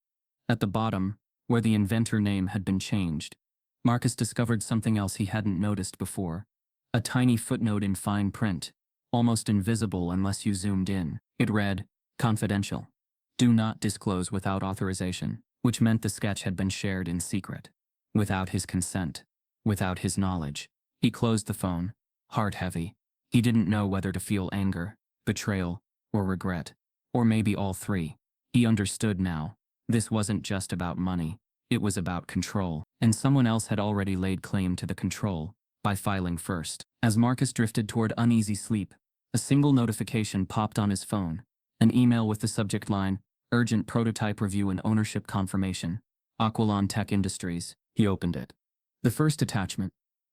At the bottom, where the inventor name had been changed, Marcus discovered something else he hadn't noticed before. A tiny footnote in fine print, almost invisible unless you zoomed in. It read, confidential. Do not disclose without authorization, which meant the sketch had been shared in secret. Without his consent. Without his knowledge. He closed the phone, heart heavy. He didn't know whether to feel anger, betrayal, or regret. Or maybe all three. He understood now. This wasn't just about money. It was about control. And someone else had already laid claim to the control by filing first. As Marcus drifted toward uneasy sleep, a single notification popped on his phone. An email with the subject line, Urgent Prototype Review and Ownership Confirmation. Aquilon Tech Industries. He opened it. The first attachment.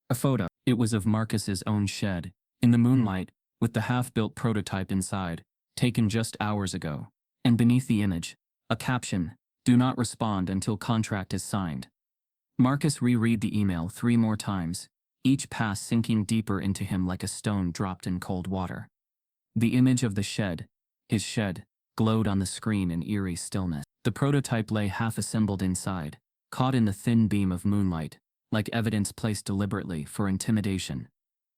A photo. It was of Marcus's own shed, in the moonlight, with the half-built prototype inside, taken just hours ago. And beneath the image, a caption, "Do not respond until contract is signed." Marcus reread the email 3 more times, each pass sinking deeper into him like a stone dropped in cold water. The image of the shed, his shed, glowed on the screen in eerie stillness. The prototype lay half-assembled inside, caught in the thin beam of moonlight, like evidence placed deliberately for intimidation.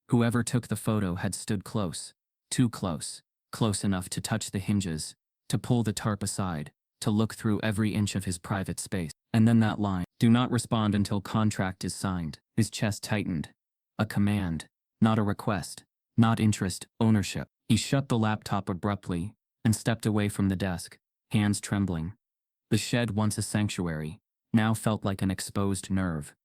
Whoever took the photo had stood close, too close, close enough to touch the hinges, to pull the tarp aside, to look through every inch of his private space. And then that line, "Do not respond until contract is signed." His chest tightened. A command, not a request, not interest, ownership. He shut the laptop abruptly and stepped away from the desk, hands trembling. The shed, once a sanctuary, now felt like an exposed nerve.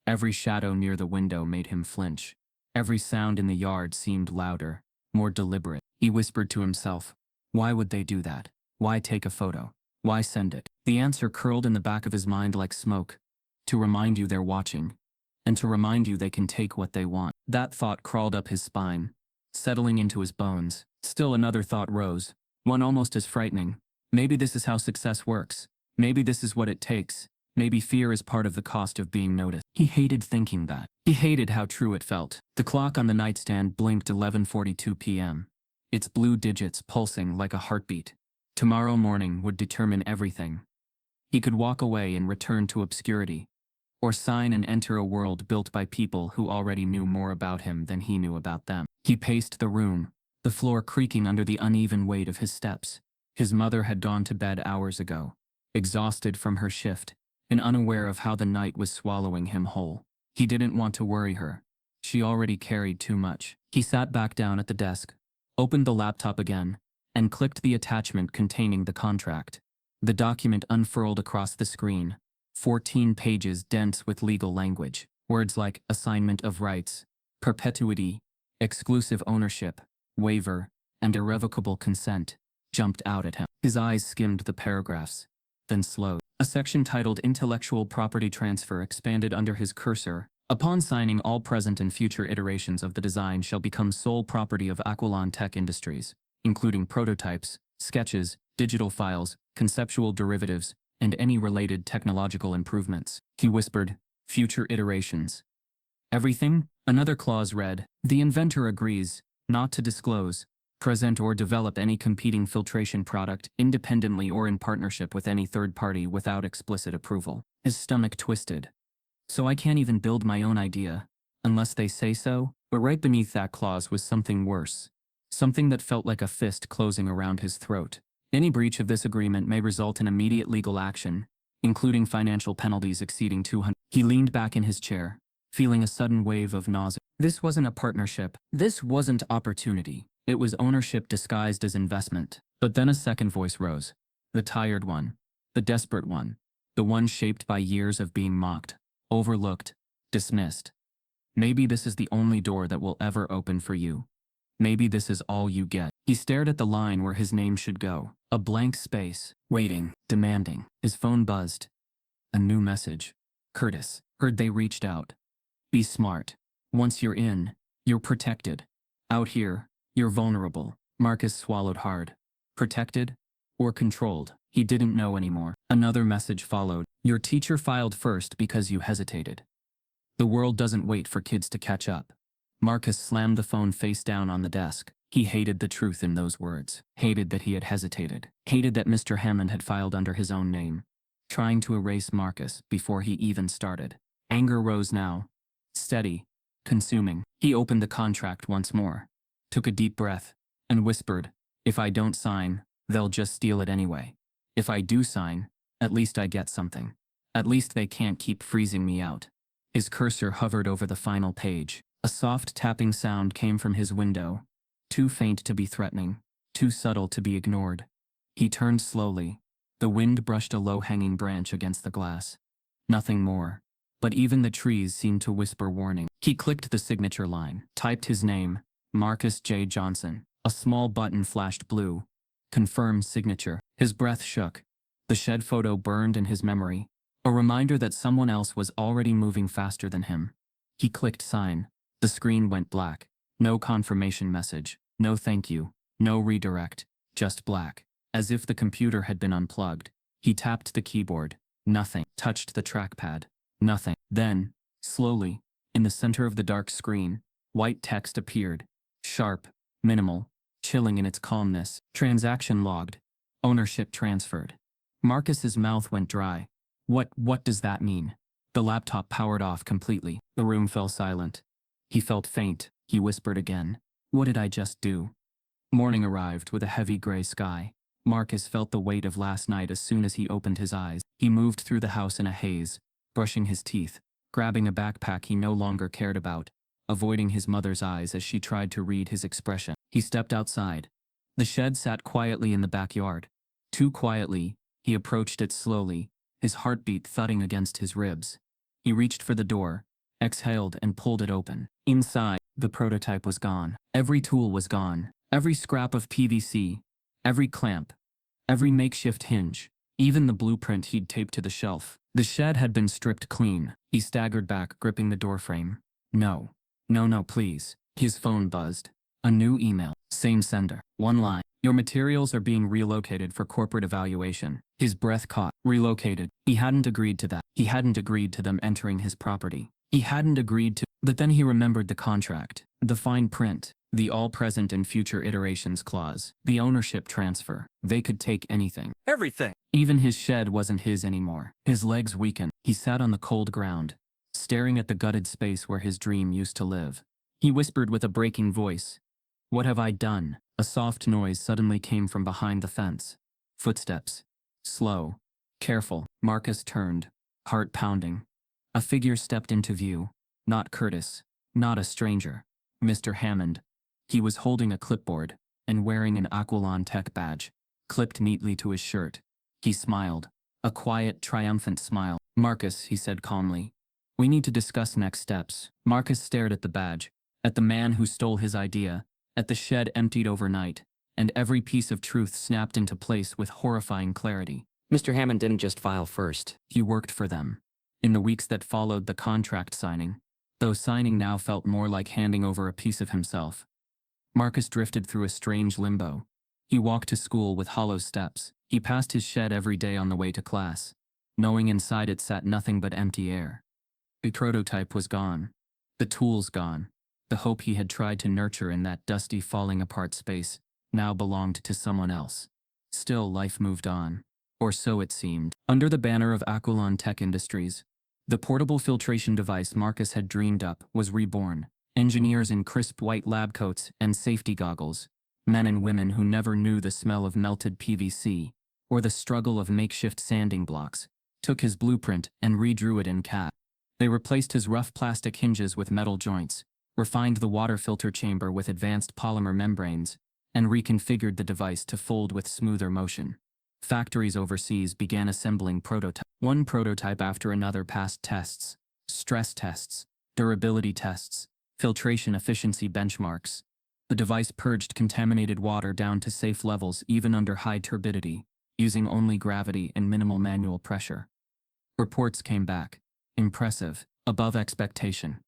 Every shadow near the window made him flinch. Every sound in the yard seemed louder, more deliberate. He whispered to himself, why would they do that? Why take a photo? Why send it? The answer curled in the back of his mind like smoke. To remind you they're watching. And to remind you they can take what they want. That thought crawled up his spine, settling into his bones. Still another thought rose, one almost as frightening. Maybe this is how success works. Maybe this is what it takes. Maybe fear is part of the cost of being noticed. He hated thinking that. He hated how true it felt. The clock on the nightstand blinked 11:42 p.m. its blue digits pulsing like a heartbeat. Tomorrow morning would determine everything. He could walk away and return to obscurity, or sign and enter a world built by people who already knew more about him than he knew about them. He paced the room, the floor creaking under the uneven weight of his steps. His mother had gone to bed hours ago, exhausted from her shift, and unaware of how the night was swallowing him whole. He didn't want to worry her. She already carried too much. He sat back down at the desk, opened the laptop again, and clicked the attachment containing the contract. The document unfurled across the screen, 14 pages dense with legal language. Words like assignment of rights, perpetuity, exclusive ownership, waiver, and irrevocable consent jumped out at him. His eyes skimmed the paragraphs, then slowed. A section titled Intellectual Property Transfer expanded under his cursor. Upon signing, all present and future iterations of the design shall become sole property of Aquilon Tech Industries, including prototypes, sketches, digital files, conceptual derivatives, and any related technological improvements. He whispered, future iterations. Everything? Another clause read, the inventor agrees not to disclose, present or develop any competing filtration product independently or in partnership with any third party without explicit approval. His stomach twisted. So I can't even build my own idea, unless they say so? But right beneath that clause was something worse. Something that felt like a fist closing around his throat. Any breach of this agreement may result in immediate legal action, including financial penalties exceeding 200. He leaned back in his chair, feeling a sudden wave of nausea. This wasn't a partnership. This wasn't opportunity. It was ownership disguised as investment. But then a second voice rose. The tired one. The desperate one. The one shaped by years of being mocked, overlooked, dismissed. Maybe this is the only door that will ever open for you. Maybe this is all you get. He stared at the line where his name should go. A blank space. Waiting. Demanding. His phone buzzed. A new message. Curtis. Heard they reached out. Be smart. Once you're in, you're protected. Out here, you're vulnerable. Marcus swallowed hard. Protected? Or controlled? He didn't know anymore. Another message followed. Your teacher filed first because you hesitated. The world doesn't wait for kids to catch up. Marcus slammed the phone face down on the desk. He hated the truth in those words. Hated that he had hesitated. Hated that Mr. Hammond had filed under his own name, trying to erase Marcus before he even started. Anger rose now. Steady. Consuming. He opened the contract once more, took a deep breath, and whispered, if I don't sign, they'll just steal it anyway. If I do sign, at least I get something. At least they can't keep freezing me out. His cursor hovered over the final page. A soft tapping sound came from his window, too faint to be threatening, too subtle to be ignored. He turned slowly. The wind brushed a low-hanging branch against the glass. Nothing more. But even the trees seemed to whisper warning. He clicked the signature line, typed his name, Marcus J. Johnson. A small button flashed blue. Confirm signature. His breath shook. The shed photo burned in his memory, a reminder that someone else was already moving faster than him. He clicked sign. The screen went black. No confirmation message, no thank you, no redirect, just black. As if the computer had been unplugged. He tapped the keyboard. Nothing. Touched the trackpad. Nothing. Then, slowly, in the center of the dark screen, white text appeared. Sharp, minimal, chilling in its calmness. Transaction logged. Ownership transferred. Marcus's mouth went dry. What does that mean? The laptop powered off completely. The room fell silent. He felt faint. He whispered again. What did I just do? Morning arrived with a heavy gray sky. Marcus felt the weight of last night as soon as he opened his eyes. He moved through the house in a haze, brushing his teeth, grabbing a backpack he no longer cared about, avoiding his mother's eyes as she tried to read his expression. He stepped outside. The shed sat quietly in the backyard. Too quietly, he approached it slowly, his heartbeat thudding against his ribs. He reached for the door, exhaled and pulled it open. Inside, the prototype was gone. Every tool was gone. Every scrap of PVC, every clamp, every makeshift hinge, even the blueprint he'd taped to the shelf. The shed had been stripped clean. He staggered back, gripping the doorframe. No, please. His phone buzzed. A new email. Same sender. One line. Your materials are being relocated for corporate evaluation. His breath caught. Relocated. He hadn't agreed to that. He hadn't agreed to them entering his property. He hadn't agreed to. But then he remembered the contract. The fine print. The all present and future iterations clause. The ownership transfer. They could take anything. Everything. Even his shed wasn't his anymore. His legs weakened. He sat on the cold ground, staring at the gutted space where his dream used to live. He whispered with a breaking voice, "What have I done?" A soft noise suddenly came from behind the fence. Footsteps. Slow. Careful. Marcus turned, heart pounding. A figure stepped into view. Not Curtis. Not a stranger. Mr. Hammond. He was holding a clipboard and wearing an Aquilon Tech badge, clipped neatly to his shirt. He smiled. A quiet, triumphant smile. "Marcus," he said calmly. "We need to discuss next steps." Marcus stared at the badge, at the man who stole his idea, at the shed emptied overnight, and every piece of truth snapped into place with horrifying clarity. Mr. Hammond didn't just file first. He worked for them. In the weeks that followed the contract signing, though signing now felt more like handing over a piece of himself. Marcus drifted through a strange limbo. He walked to school with hollow steps. He passed his shed every day on the way to class, knowing inside it sat nothing but empty air. The prototype was gone. The tools gone. The hope he had tried to nurture in that dusty, falling apart space now belonged to someone else. Still, life moved on. Or so it seemed. Under the banner of Aquilon Tech Industries, the portable filtration device Marcus had dreamed up was reborn. Engineers in crisp white lab coats and safety goggles. Men and women who never knew the smell of melted PVC or the struggle of makeshift sanding blocks, took his blueprint and redrew it in CAD. They replaced his rough plastic hinges with metal joints, refined the water filter chamber with advanced polymer membranes, and reconfigured the device to fold with smoother motion. Factories overseas began assembling prototypes. One prototype after another passed tests, stress tests, durability tests, filtration efficiency benchmarks. The device purged contaminated water down to safe levels even under high turbidity, using only gravity and minimal manual pressure. Reports came back. Impressive, above expectation.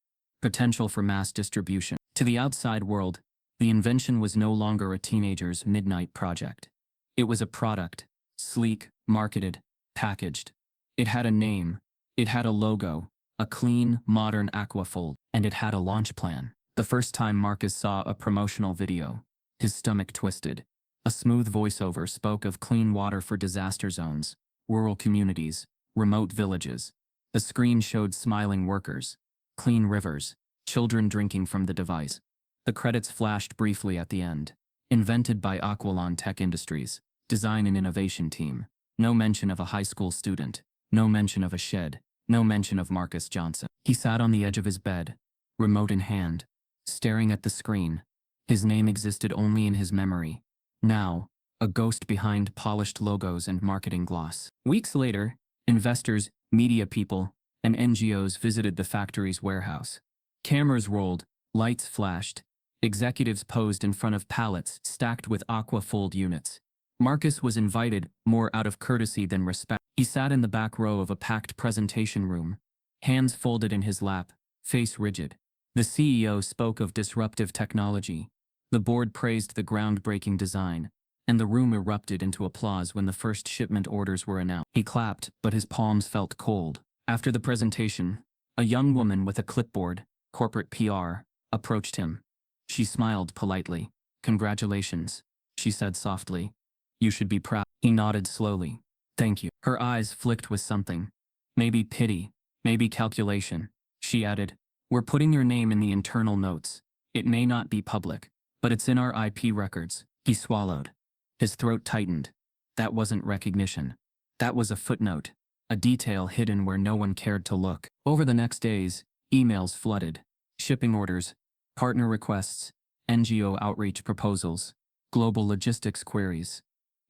Potential for mass distribution. To the outside world, the invention was no longer a teenager's midnight project. It was a product, sleek, marketed, packaged. It had a name. It had a logo, a clean, modern aquafold, and it had a launch plan. The first time Marcus saw a promotional video, his stomach twisted. A smooth voiceover spoke of clean water for disaster zones, rural communities, remote villages. The screen showed smiling workers, clean rivers, children drinking from the device. The credits flashed briefly at the end. Invented by Aquilon Tech Industries, Design and Innovation Team. No mention of a high school student. No mention of a shed. No mention of Marcus Johnson. He sat on the edge of his bed, remote in hand, staring at the screen. His name existed only in his memory. Now, a ghost behind polished logos and marketing gloss. Weeks later, investors, media people, and NGOs visited the factory's warehouse. Cameras rolled, lights flashed, executives posed in front of pallets stacked with aqua-fold units. Marcus was invited, more out of courtesy than respect. He sat in the back row of a packed presentation room, hands folded in his lap, face rigid. The CEO spoke of disruptive technology. The board praised the groundbreaking design, and the room erupted into applause when the first shipment orders were announced. He clapped, but his palms felt cold. After the presentation, a young woman with a clipboard, corporate PR, approached him. She smiled politely. "Congratulations," she said softly. "You should be proud." He nodded slowly. "Thank you." Her eyes flicked with something. Maybe pity, maybe calculation. She added, "We're putting your name in the internal notes. It may not be public, but it's in our IP records." He swallowed. His throat tightened. That wasn't recognition. That was a footnote, a detail hidden where no one cared to look. Over the next days, emails flooded. Shipping orders, partner requests, NGO outreach proposals, global logistics queries.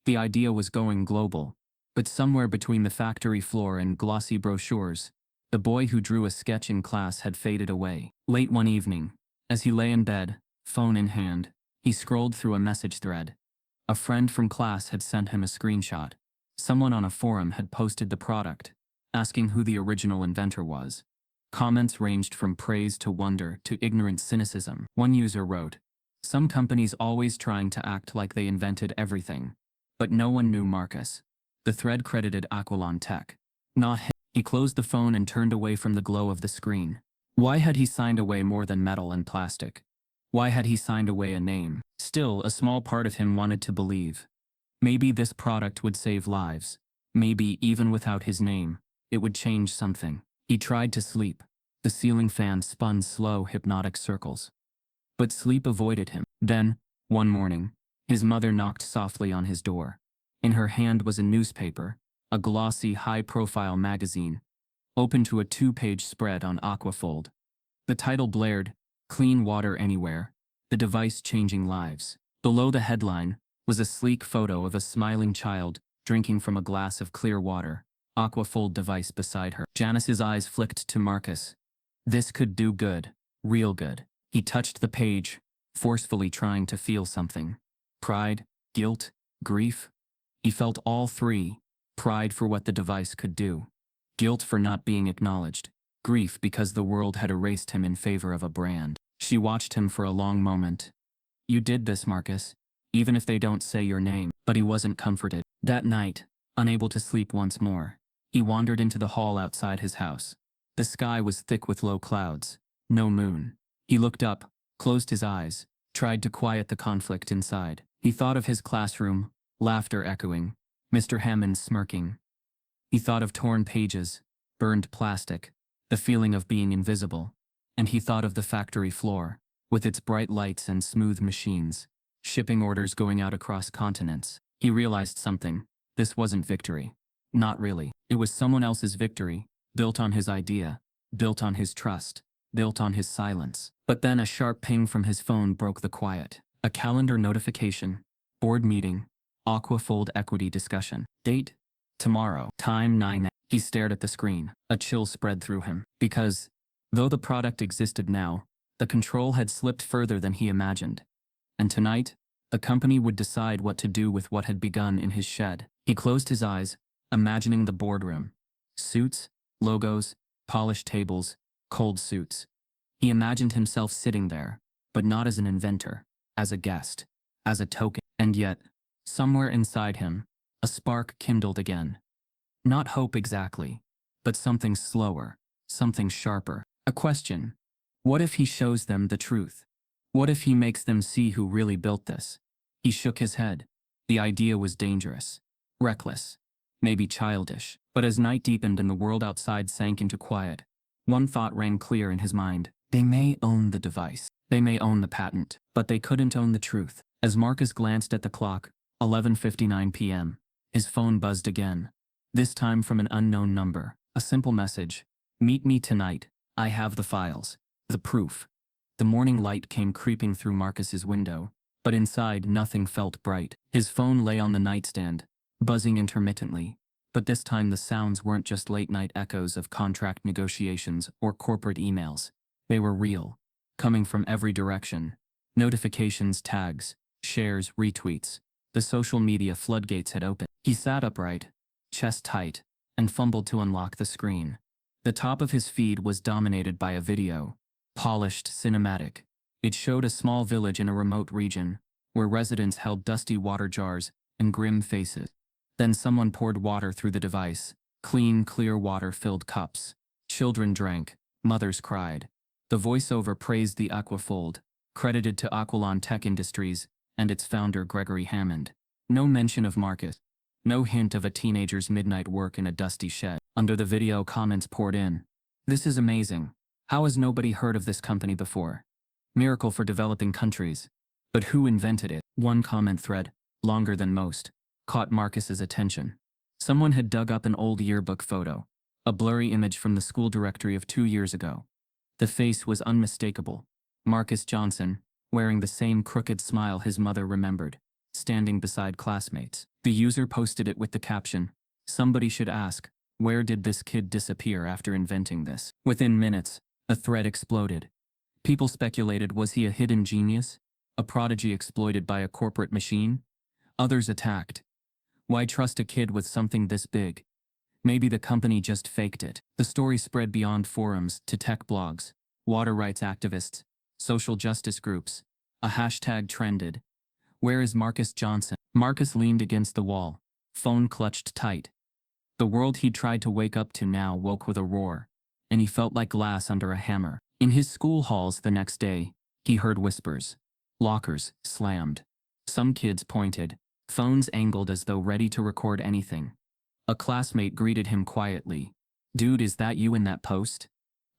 The idea was going global, but somewhere between the factory floor and glossy brochures, the boy who drew a sketch in class had faded away. Late one evening, as he lay in bed, phone in hand, he scrolled through a message thread. A friend from class had sent him a screenshot. Someone on a forum had posted the product, asking who the original inventor was. Comments ranged from praise to wonder to ignorant cynicism. One user wrote, "Some companies always trying to act like they invented everything. But no one knew Marcus." The thread credited Aquilon Tech. Not him. He closed the phone and turned away from the glow of the screen. Why had he signed away more than metal and plastic? Why had he signed away a name? Still, a small part of him wanted to believe. Maybe this product would save lives. Maybe, even without his name, it would change something. He tried to sleep. The ceiling fan spun slow, hypnotic circles. But sleep avoided him. Then, one morning, his mother knocked softly on his door. In her hand was a newspaper, a glossy, high-profile magazine, open to a 2-page spread on Aquafold. The title blared, "Clean Water Anywhere, the Device Changing Lives." Below the headline was a sleek photo of a smiling child drinking from a glass of clear water, Aquafold device beside her. Janice's eyes flicked to Marcus. This could do good, real good. He touched the page, forcefully trying to feel something. Pride, guilt, grief. He felt all three. Pride for what the device could do. Guilt for not being acknowledged. Grief because the world had erased him in favor of a brand. She watched him for a long moment. "You did this, Marcus, even if they don't say your name." But he wasn't comforted. That night, unable to sleep once more, he wandered into the hall outside his house. The sky was thick with low clouds. No moon. He looked up, closed his eyes, tried to quiet the conflict inside. He thought of his classroom, laughter echoing, Mr. Hammond smirking. He thought of torn pages, burned plastic, the feeling of being invisible. And he thought of the factory floor, with its bright lights and smooth machines, shipping orders going out across continents. He realized something. This wasn't victory. Not really. It was someone else's victory, built on his idea, built on his trust, built on his silence. But then a sharp ping from his phone broke the quiet. A calendar notification. Board meeting. Aquafold equity discussion. Date? Tomorrow. Time 9 a.m. He stared at the screen. A chill spread through him. Because, though the product existed now, the control had slipped further than he imagined. And tonight, the company would decide what to do with what had begun in his shed. He closed his eyes, imagining the boardroom. Suits, logos, polished tables, cold suits. He imagined himself sitting there, but not as an inventor, as a guest, as a token. And yet, somewhere inside him, a spark kindled again. Not hope exactly, but something slower, something sharper. A question. What if he shows them the truth? What if he makes them see who really built this? He shook his head. The idea was dangerous, reckless, maybe childish. But as night deepened and the world outside sank into quiet, one thought rang clear in his mind. They may own the device. They may own the patent, but they couldn't own the truth. As Marcus glanced at the clock, 11:59 p.m., his phone buzzed again. This time from an unknown number. A simple message. "Meet me tonight. I have the files." The proof. The morning light came creeping through Marcus's window, but inside nothing felt bright. His phone lay on the nightstand, buzzing intermittently, but this time the sounds weren't just late-night echoes of contract negotiations or corporate emails. They were real, coming from every direction. Notifications, tags, shares, retweets. The social media floodgates had opened. He sat upright, chest tight, and fumbled to unlock the screen. The top of his feed was dominated by a video, polished, cinematic. It showed a small village in a remote region, where residents held dusty water jars and grim faces. Then someone poured water through the device. Clean, clear water filled cups. Children drank, mothers cried. The voiceover praised the Aquafold, credited to Aqualon Tech Industries and its founder Gregory Hammond. No mention of Marcus. No hint of a teenager's midnight work in a dusty shed. Under the video, comments poured in. "This is amazing. How has nobody heard of this company before? Miracle for developing countries. But who invented it?" One comment thread, longer than most, caught Marcus's attention. Someone had dug up an old yearbook photo, a blurry image from the school directory of 2 years ago. The face was unmistakable. Marcus Johnson, wearing the same crooked smile his mother remembered, standing beside classmates. The user posted it with the caption, "Somebody should ask, where did this kid disappear after inventing this?" Within minutes, a thread exploded. People speculated, was he a hidden genius? A prodigy exploited by a corporate machine? Others attacked. Why trust a kid with something this big? Maybe the company just faked it. The story spread beyond forums to tech blogs, water rights activists, social justice groups. A hashtag trended. "Where is Marcus Johnson?" Marcus leaned against the wall, phone clutched tight. The world he'd tried to wake up to now woke with a roar, and he felt like glass under a hammer. In his school halls the next day, he heard whispers. Lockers slammed. Some kids pointed, phones angled as though ready to record anything. A classmate greeted him quietly. "Dude, is that you in that post?"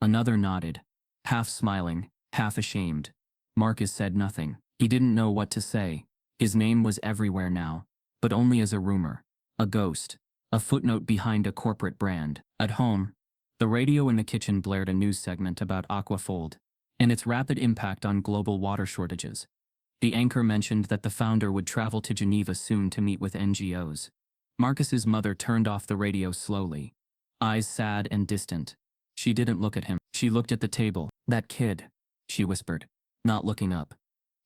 Another nodded, half smiling, half ashamed. Marcus said nothing. He didn't know what to say. His name was everywhere now, but only as a rumor, a ghost, a footnote behind a corporate brand. At home, the radio in the kitchen blared a news segment about Aquafold and its rapid impact on global water shortages. The anchor mentioned that the founder would travel to Geneva soon to meet with NGOs. Marcus's mother turned off the radio slowly, eyes sad and distant. She didn't look at him. She looked at the table. "That kid," she whispered, not looking up.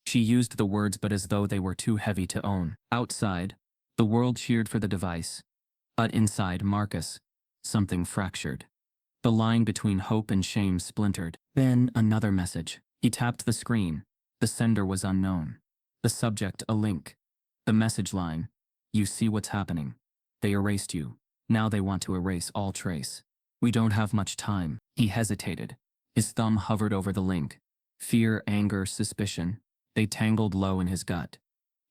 She used the words but as though they were too heavy to own. Outside, the world cheered for the device. But inside Marcus, something fractured. The line between hope and shame splintered. Then another message. He tapped the screen. The sender was unknown. The subject, a link. The message line, "You see what's happening. They erased you. Now they want to erase all trace. We don't have much time." He hesitated. His thumb hovered over the link. Fear, anger, suspicion. They tangled low in his gut.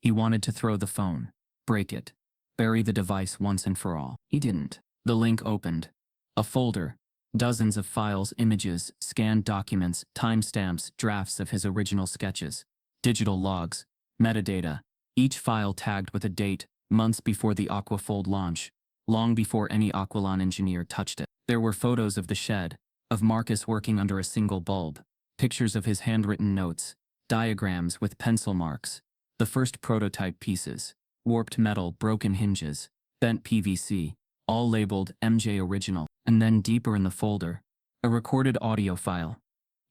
He wanted to throw the phone, break it, bury the device once and for all. He didn't. The link opened. A folder. Dozens of files, images, scanned documents, timestamps, drafts of his original sketches, digital logs, metadata, each file tagged with a date, months before the Aquafold launch, long before any Aqualon engineer touched it. There were photos of the shed, of Marcus working under a single bulb, pictures of his handwritten notes, diagrams with pencil marks, the first prototype pieces, warped metal, broken hinges, bent PVC, all labeled MJ Original. And then deeper in the folder, a recorded audio file.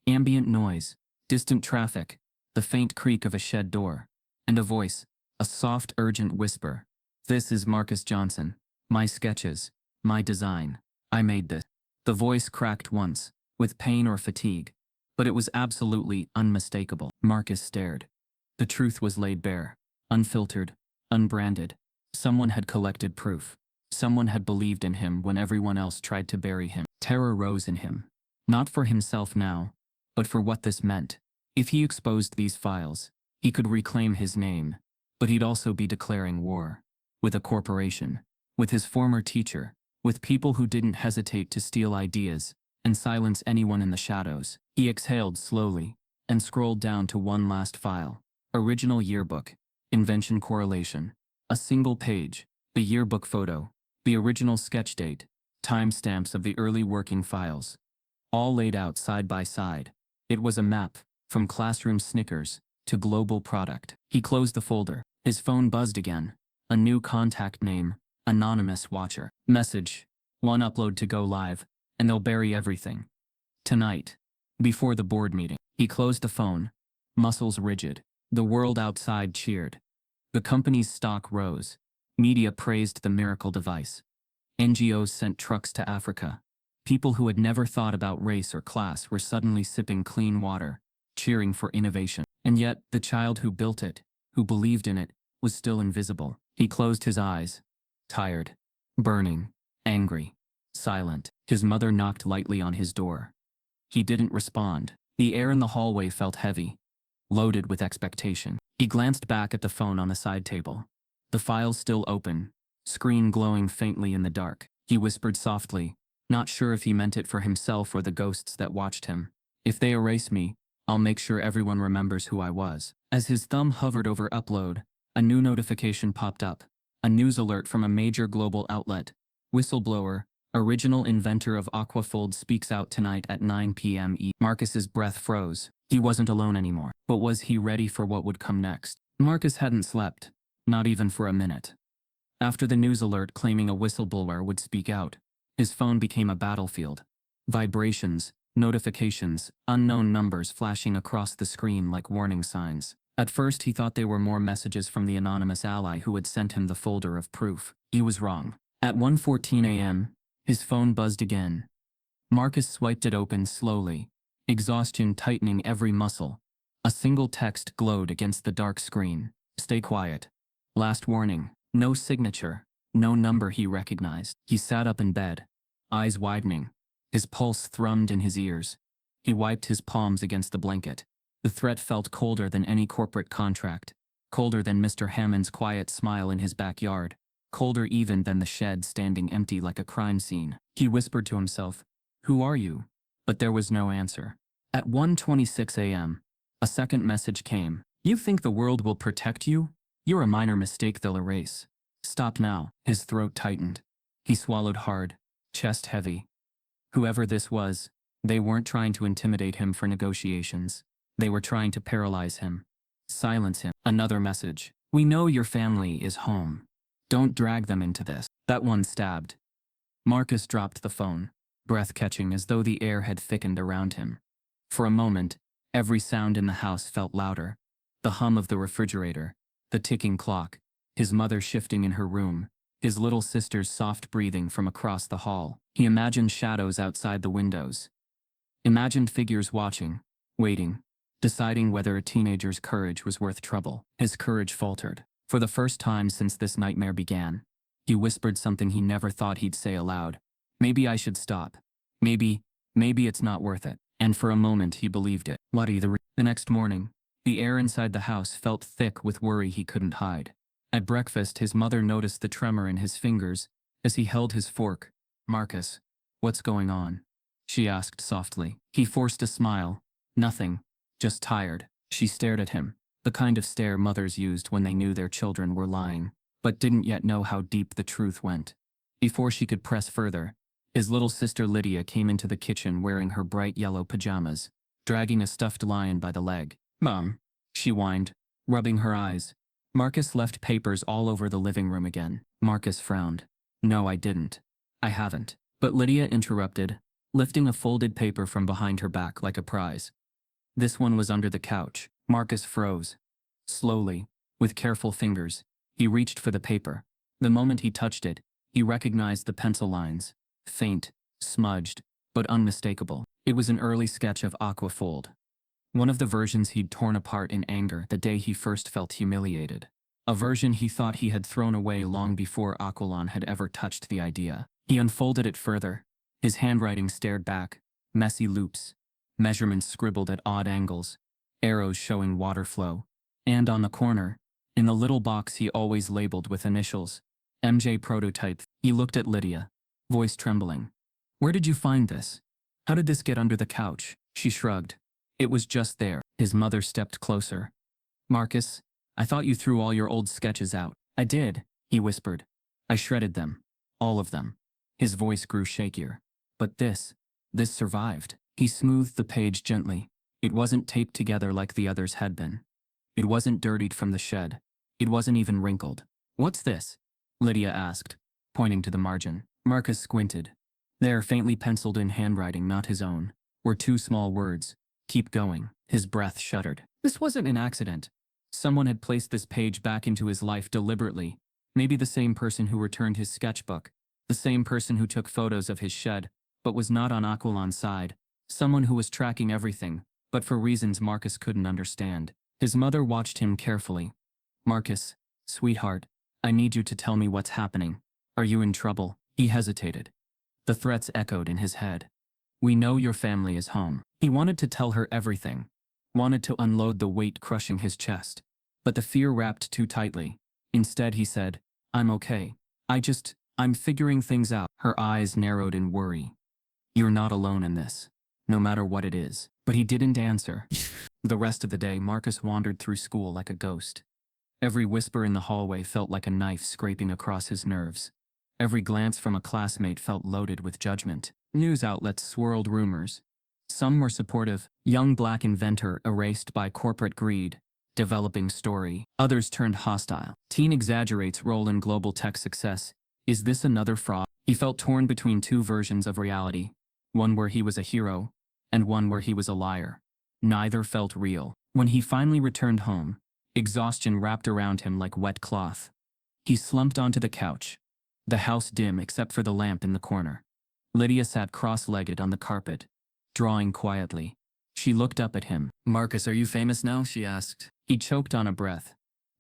Ambient noise, distant traffic, the faint creak of a shed door, and a voice, a soft, urgent whisper. "This is Marcus Johnson. My sketches, my design. I made this." The voice cracked once, with pain or fatigue, but it was absolutely unmistakable. Marcus stared. The truth was laid bare, unfiltered, unbranded. Someone had collected proof. Someone had believed in him when everyone else tried to bury him. Terror rose in him. Not for himself now, but for what this meant. If he exposed these files, he could reclaim his name, but he'd also be declaring war. With a corporation, with his former teacher, with people who didn't hesitate to steal ideas and silence anyone in the shadows. He exhaled slowly and scrolled down to one last file. Original yearbook, Invention correlation. A single page, the yearbook photo, the original sketch date, timestamps of the early working files. All laid out side by side. It was a map, from classroom Snickers to global product. He closed the folder. His phone buzzed again. A new contact name, anonymous watcher. Message, one upload to go live, and they'll bury everything. Tonight, before the board meeting. He closed the phone, muscles rigid. The world outside cheered. The company's stock rose. Media praised the miracle device. NGOs sent trucks to Africa. People who had never thought about race or class were suddenly sipping clean water, cheering for innovation. And yet, the child who built it, who believed in it, was still invisible. He closed his eyes. Tired. Burning. Angry. Silent. His mother knocked lightly on his door. He didn't respond. The air in the hallway felt heavy, loaded with expectation. He glanced back at the phone on the side table. The file still open, screen glowing faintly in the dark. He whispered softly, not sure if he meant it for himself or the ghosts that watched him. If they erase me, I'll make sure everyone remembers who I was. As his thumb hovered over upload, a new notification popped up. A news alert from a major global outlet. Whistleblower, original inventor of Aquafold speaks out tonight at 9 p.m. Marcus's breath froze. He wasn't alone anymore. But was he ready for what would come next? Marcus hadn't slept, not even for a minute. After the news alert claiming a whistleblower would speak out, his phone became a battlefield. Vibrations, notifications, unknown numbers flashing across the screen like warning signs. At first he thought they were more messages from the anonymous ally who had sent him the folder of proof. He was wrong. At 1:14 a.m., his phone buzzed again. Marcus swiped it open slowly, exhaustion tightening every muscle. A single text glowed against the dark screen. Stay quiet. Last warning. No signature. No number he recognized. He sat up in bed, eyes widening. His pulse thrummed in his ears. He wiped his palms against the blanket. The threat felt colder than any corporate contract. Colder than Mr. Hammond's quiet smile in his backyard. Colder even than the shed standing empty like a crime scene. He whispered to himself, "Who are you?" But there was no answer. At 1:26 a.m., a second message came. "You think the world will protect you? You're a minor mistake they'll erase. Stop now." His throat tightened. He swallowed hard, chest heavy. Whoever this was, they weren't trying to intimidate him for negotiations. They were trying to paralyze him. Silence him. Another message. "We know your family is home. Don't drag them into this." That one stabbed. Marcus dropped the phone, breath catching as though the air had thickened around him. For a moment, every sound in the house felt louder. The hum of the refrigerator, the ticking clock, his mother shifting in her room, his little sister's soft breathing from across the hall. He imagined shadows outside the windows. Imagined figures watching, waiting, deciding whether a teenager's courage was worth trouble. His courage faltered. For the first time since this nightmare began, he whispered something he never thought he'd say aloud. "Maybe I should stop. Maybe it's not worth it." And for a moment he believed it. The next morning, the air inside the house felt thick with worry he couldn't hide. At breakfast, his mother noticed the tremor in his fingers as he held his fork. "Marcus, what's going on?" she asked softly. He forced a smile. "Nothing, just tired." She stared at him, the kind of stare mothers used when they knew their children were lying, but didn't yet know how deep the truth went. Before she could press further, his little sister Lydia came into the kitchen wearing her bright yellow pajamas, dragging a stuffed lion by the leg. "Mom," she whined, rubbing her eyes. Marcus left papers all over the living room again. Marcus frowned. "No, I didn't. I haven't." But Lydia interrupted, lifting a folded paper from behind her back like a prize. This one was under the couch. Marcus froze. Slowly, with careful fingers, he reached for the paper. The moment he touched it, he recognized the pencil lines. Faint, smudged, but unmistakable. It was an early sketch of Aquafold. One of the versions he'd torn apart in anger the day he first felt humiliated. A version he thought he had thrown away long before Aquilon had ever touched the idea. He unfolded it further. His handwriting stared back. Messy loops. Measurements scribbled at odd angles. Arrows showing water flow. And on the corner, in the little box he always labeled with initials, MJ Prototype. He looked at Lydia, voice trembling. "Where did you find this? How did this get under the couch?" She shrugged. "It was just there." His mother stepped closer. "Marcus, I thought you threw all your old sketches out." "I did," he whispered. "I shredded them. All of them." His voice grew shakier. "But this survived." He smoothed the page gently. It wasn't taped together like the others had been. It wasn't dirtied from the shed. It wasn't even wrinkled. "What's this?" Lydia asked, pointing to the margin. Marcus squinted. There, faintly penciled in handwriting not his own, were two small words: "Keep going." His breath shuddered. This wasn't an accident. Someone had placed this page back into his life deliberately. Maybe the same person who returned his sketchbook. The same person who took photos of his shed, but was not on Aquilon's side. Someone who was tracking everything, but for reasons Marcus couldn't understand. His mother watched him carefully. "Marcus, sweetheart, I need you to tell me what's happening. Are you in trouble?" He hesitated. The threats echoed in his head. "We know your family is home." He wanted to tell her everything. Wanted to unload the weight crushing his chest. But the fear wrapped too tightly. Instead he said, "I'm okay. I'm figuring things out." Her eyes narrowed in worry. "You're not alone in this, no matter what it is." But he didn't answer. The rest of the day, Marcus wandered through school like a ghost. Every whisper in the hallway felt like a knife scraping across his nerves. Every glance from a classmate felt loaded with judgment. News outlets swirled rumors. Some were supportive: young black inventor erased by corporate greed, developing story. Others turned hostile. Teen exaggerates role in global tech success. Is this another fraud? He felt torn between two versions of reality. One where he was a hero, and one where he was a liar. Neither felt real. When he finally returned home, exhaustion wrapped around him like wet cloth. He slumped onto the couch, the house dim except for the lamp in the corner. Lydia sat cross-legged on the carpet, drawing quietly. She looked up at him. "Marcus, are you famous now?" she asked. He choked on a breath.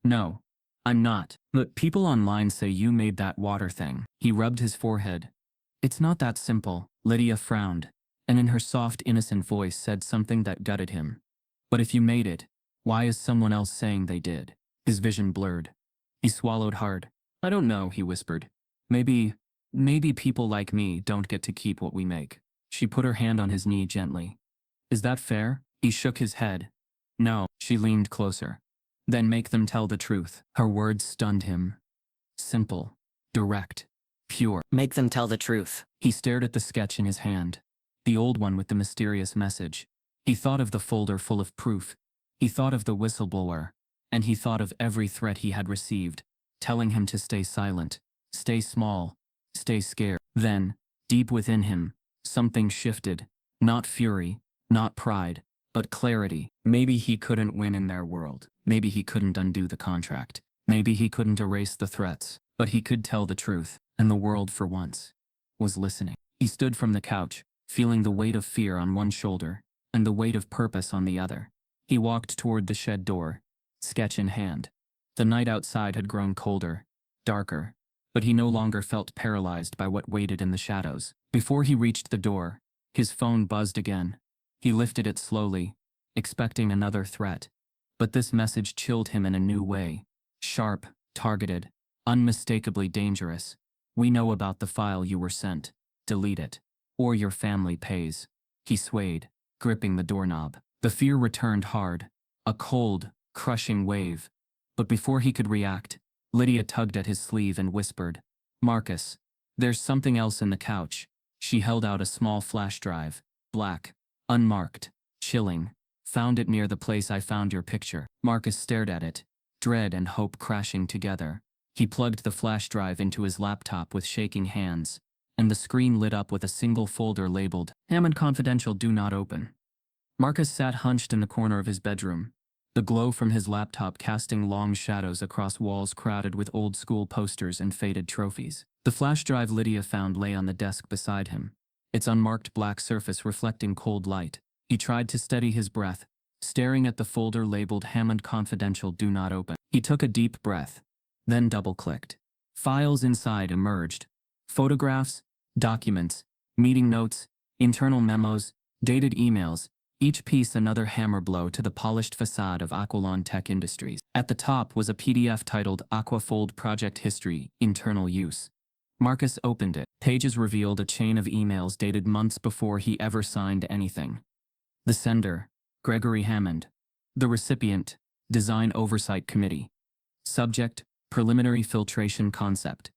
"No, I'm not. But people online say you made that water thing." He rubbed his forehead. "It's not that simple." Lydia frowned, and in her soft, innocent voice said something that gutted him. "But if you made it, why is someone else saying they did?" His vision blurred. He swallowed hard. "I don't know," he whispered. Maybe people like me don't get to keep what we make." She put her hand on his knee gently. "Is that fair?" He shook his head. "No." She leaned closer. "Then make them tell the truth." Her words stunned him. Simple, direct, pure. Make them tell the truth. He stared at the sketch in his hand, the old one with the mysterious message. He thought of the folder full of proof. He thought of the whistleblower. And he thought of every threat he had received, telling him to stay silent, stay small, stay scared. Then, deep within him, something shifted. Not fury, not pride, but clarity. Maybe he couldn't win in their world. Maybe he couldn't undo the contract. Maybe he couldn't erase the threats. But he could tell the truth, and the world, for once, was listening. He stood from the couch, feeling the weight of fear on one shoulder, and the weight of purpose on the other. He walked toward the shed door, sketch in hand. The night outside had grown colder, darker, but he no longer felt paralyzed by what waited in the shadows. Before he reached the door, his phone buzzed again. He lifted it slowly, expecting another threat. But this message chilled him in a new way. Sharp, targeted, unmistakably dangerous. "We know about the file you were sent. Delete it, or your family pays." He swayed, gripping the doorknob. The fear returned hard, a cold, crushing wave. But before he could react, Lydia tugged at his sleeve and whispered, "Marcus, there's something else in the couch." She held out a small flash drive, black, unmarked, chilling. "Found it near the place I found your picture." Marcus stared at it, dread and hope crashing together. He plugged the flash drive into his laptop with shaking hands, and the screen lit up with a single folder labeled, "Hammond Confidential, do not open." Marcus sat hunched in the corner of his bedroom, the glow from his laptop casting long shadows across walls crowded with old-school posters and faded trophies. The flash drive Lydia found lay on the desk beside him, its unmarked black surface reflecting cold light. He tried to steady his breath, staring at the folder labeled "Hammond Confidential, do not open." He took a deep breath, then double-clicked. Files inside emerged. Photographs, documents, meeting notes, internal memos, dated emails, each piece another hammer blow to the polished facade of Aquilon Tech Industries. At the top was a PDF titled "Aquafold Project History, Internal Use." Marcus opened it. Pages revealed a chain of emails dated months before he ever signed anything. The sender, Gregory Hammond. The recipient, Design Oversight Committee. Subject, Preliminary Filtration Concept.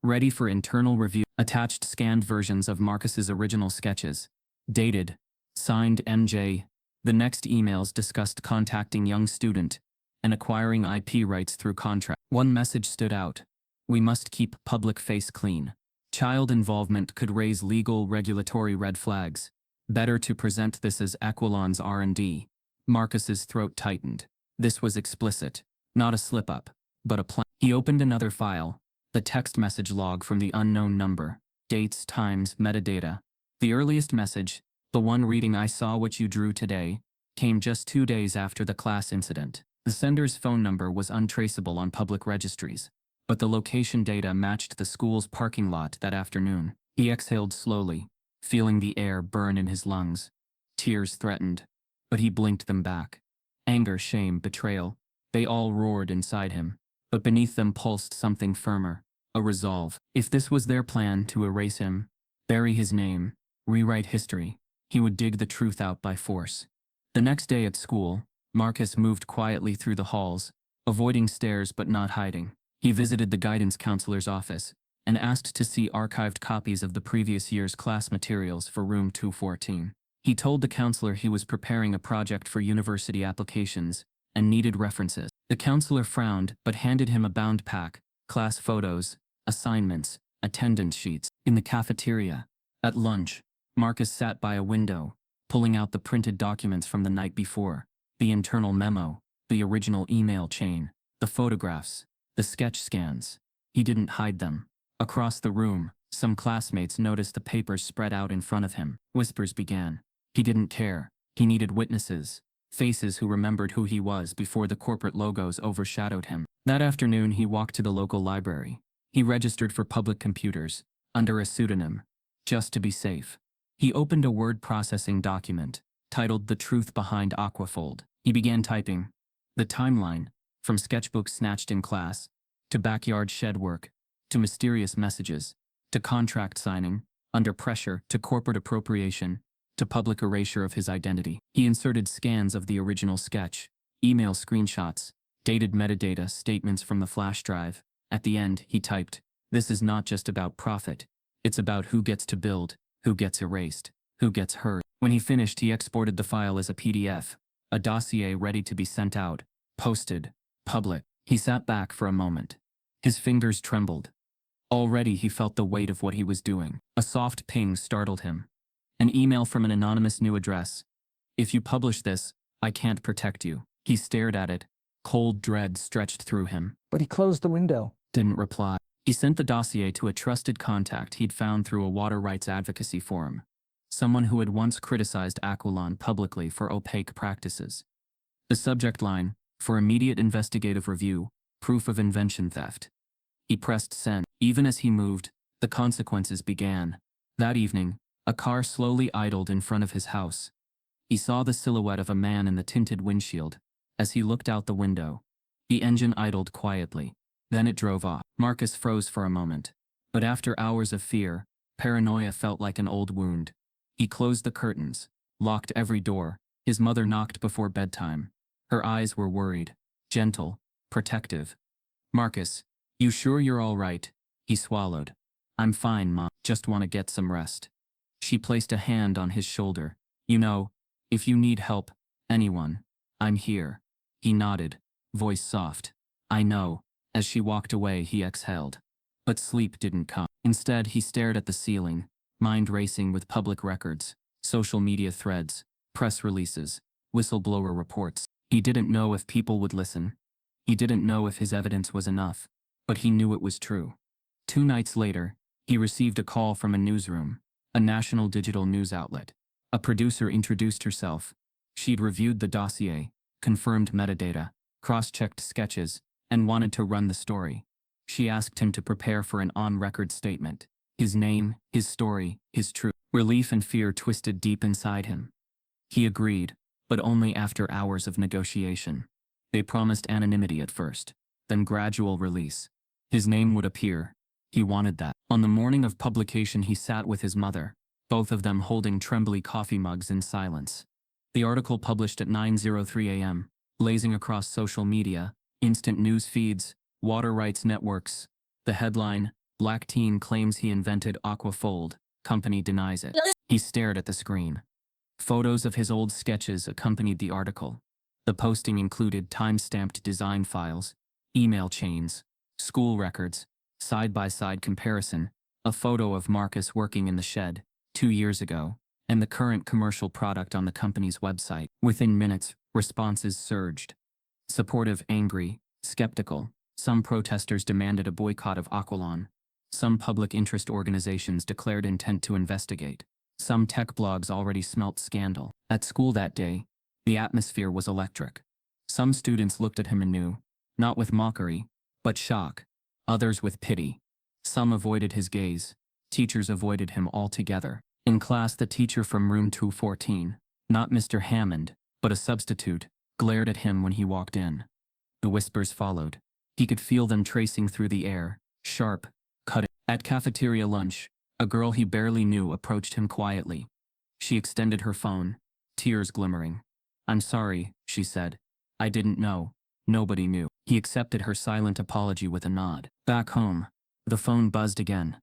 Ready for internal review. Attached scanned versions of Marcus's original sketches. Dated, signed MJ, The next emails discussed contacting young student and acquiring IP rights through contract. One message stood out. We must keep public face clean. Child involvement could raise legal regulatory red flags. Better to present this as Aquilon's R&D. Marcus's throat tightened. This was explicit. Not a slip-up, but a plan. He opened another file. The text message log from the unknown number. Dates, times, metadata. The earliest message, the one reading "I saw what you drew today," came just 2 days after the class incident. The sender's phone number was untraceable on public registries, but the location data matched the school's parking lot that afternoon. He exhaled slowly, feeling the air burn in his lungs. Tears threatened, but he blinked them back. Anger, shame, betrayal, they all roared inside him, but beneath them pulsed something firmer, a resolve. If this was their plan to erase him, bury his name, rewrite history, he would dig the truth out by force. The next day at school, Marcus moved quietly through the halls, avoiding stares but not hiding. He visited the guidance counselor's office and asked to see archived copies of the previous year's class materials for room 214. He told the counselor he was preparing a project for university applications and needed references. The counselor frowned but handed him a bound pack, class photos, assignments, attendance sheets. In the cafeteria, at lunch, Marcus sat by a window, pulling out the printed documents from the night before, the internal memo, the original email chain, the photographs, the sketch scans. He didn't hide them. Across the room, some classmates noticed the papers spread out in front of him. Whispers began. He didn't care. He needed witnesses, faces who remembered who he was before the corporate logos overshadowed him. That afternoon he walked to the local library. He registered for public computers, under a pseudonym, just to be safe. He opened a word processing document, titled "The Truth Behind Aquafold." He began typing. The timeline, from sketchbooks snatched in class, to backyard shed work, to mysterious messages, to contract signing, under pressure, to corporate appropriation, to public erasure of his identity. He inserted scans of the original sketch, email screenshots, dated metadata statements from the flash drive. At the end, he typed, "This is not just about profit. It's about who gets to build, who gets erased, who gets hurt." When he finished, he exported the file as a PDF, a dossier ready to be sent out, posted, public. He sat back for a moment. His fingers trembled. Already he felt the weight of what he was doing. A soft ping startled him. An email from an anonymous new address. "If you publish this, I can't protect you." He stared at it. Cold dread stretched through him. But he closed the window. Didn't reply. He sent the dossier to a trusted contact he'd found through a water rights advocacy forum. Someone who had once criticized Aquilon publicly for opaque practices. The subject line, "For immediate investigative review, proof of invention theft." He pressed send. Even as he moved, the consequences began. That evening, a car slowly idled in front of his house. He saw the silhouette of a man in the tinted windshield. As he looked out the window, the engine idled quietly. Then it drove off. Marcus froze for a moment. But after hours of fear, paranoia felt like an old wound. He closed the curtains, locked every door. His mother knocked before bedtime. Her eyes were worried, gentle, protective. "Marcus, you sure you're all right?" He swallowed. "I'm fine, Mom. Just want to get some rest." She placed a hand on his shoulder. "You know, if you need help, anyone, I'm here." He nodded, voice soft. "I know." As she walked away, he exhaled. But sleep didn't come. Instead, he stared at the ceiling, mind racing with public records, social media threads, press releases, whistleblower reports. He didn't know if people would listen. He didn't know if his evidence was enough, but he knew it was true. 2 nights later, he received a call from a newsroom, a national digital news outlet. A producer introduced herself. She'd reviewed the dossier, confirmed metadata, cross-checked sketches, and wanted to run the story. She asked him to prepare for an on-record statement. His name, his story, his truth. Relief and fear twisted deep inside him. He agreed, but only after hours of negotiation. They promised anonymity at first, then gradual release. His name would appear. He wanted that. On the morning of publication, he sat with his mother, both of them holding trembly coffee mugs in silence. The article published at 9:03 a.m., blazing across social media, instant news feeds, water rights networks. The headline, "Black Teen Claims He Invented Aquafold, Company Denies It." He stared at the screen. Photos of his old sketches accompanied the article. The posting included time-stamped design files, email chains, school records, side-by-side comparison, a photo of Marcus working in the shed 2 years ago, and the current commercial product on the company's website. Within minutes, responses surged. Supportive, angry, skeptical. Some protesters demanded a boycott of Aqualon. Some public interest organizations declared intent to investigate. Some tech blogs already smelt scandal. At school that day, the atmosphere was electric. Some students looked at him anew, not with mockery, but shock. Others with pity. Some avoided his gaze. Teachers avoided him altogether. In class, the teacher from room 214, not Mr. Hammond, but a substitute, glared at him when he walked in. The whispers followed. He could feel them tracing through the air, sharp, cutting. At cafeteria lunch, a girl he barely knew approached him quietly. She extended her phone, tears glimmering. "I'm sorry," she said. "I didn't know. Nobody knew." He accepted her silent apology with a nod. Back home, the phone buzzed again.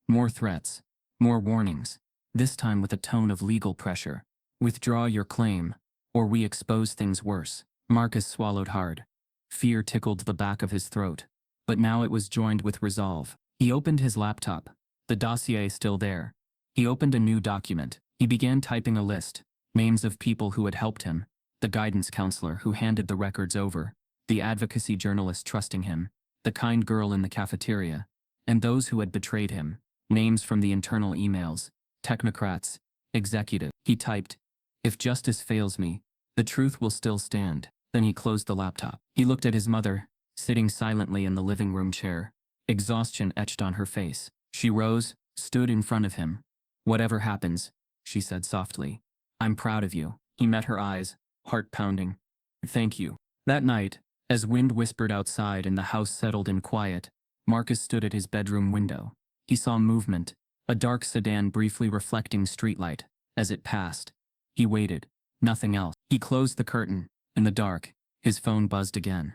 More threats, more warnings, this time with a tone of legal pressure. "Withdraw your claim, or we expose things worse." Marcus swallowed hard. Fear tickled the back of his throat, but now it was joined with resolve. He opened his laptop, the dossier still there. He opened a new document. He began typing a list, names of people who had helped him, the guidance counselor who handed the records over, the advocacy journalist trusting him, the kind girl in the cafeteria, and those who had betrayed him, names from the internal emails, technocrats, executive. He typed, "If justice fails me, the truth will still stand." Then he closed the laptop. He looked at his mother, sitting silently in the living room chair, exhaustion etched on her face. She rose, stood in front of him. "Whatever happens," she said softly, "I'm proud of you." He met her eyes, heart pounding. "Thank you." That night, as wind whispered outside and the house settled in quiet, Marcus stood at his bedroom window. He saw movement, a dark sedan briefly reflecting streetlight. As it passed, he waited. Nothing else. He closed the curtain. In the dark, his phone buzzed again.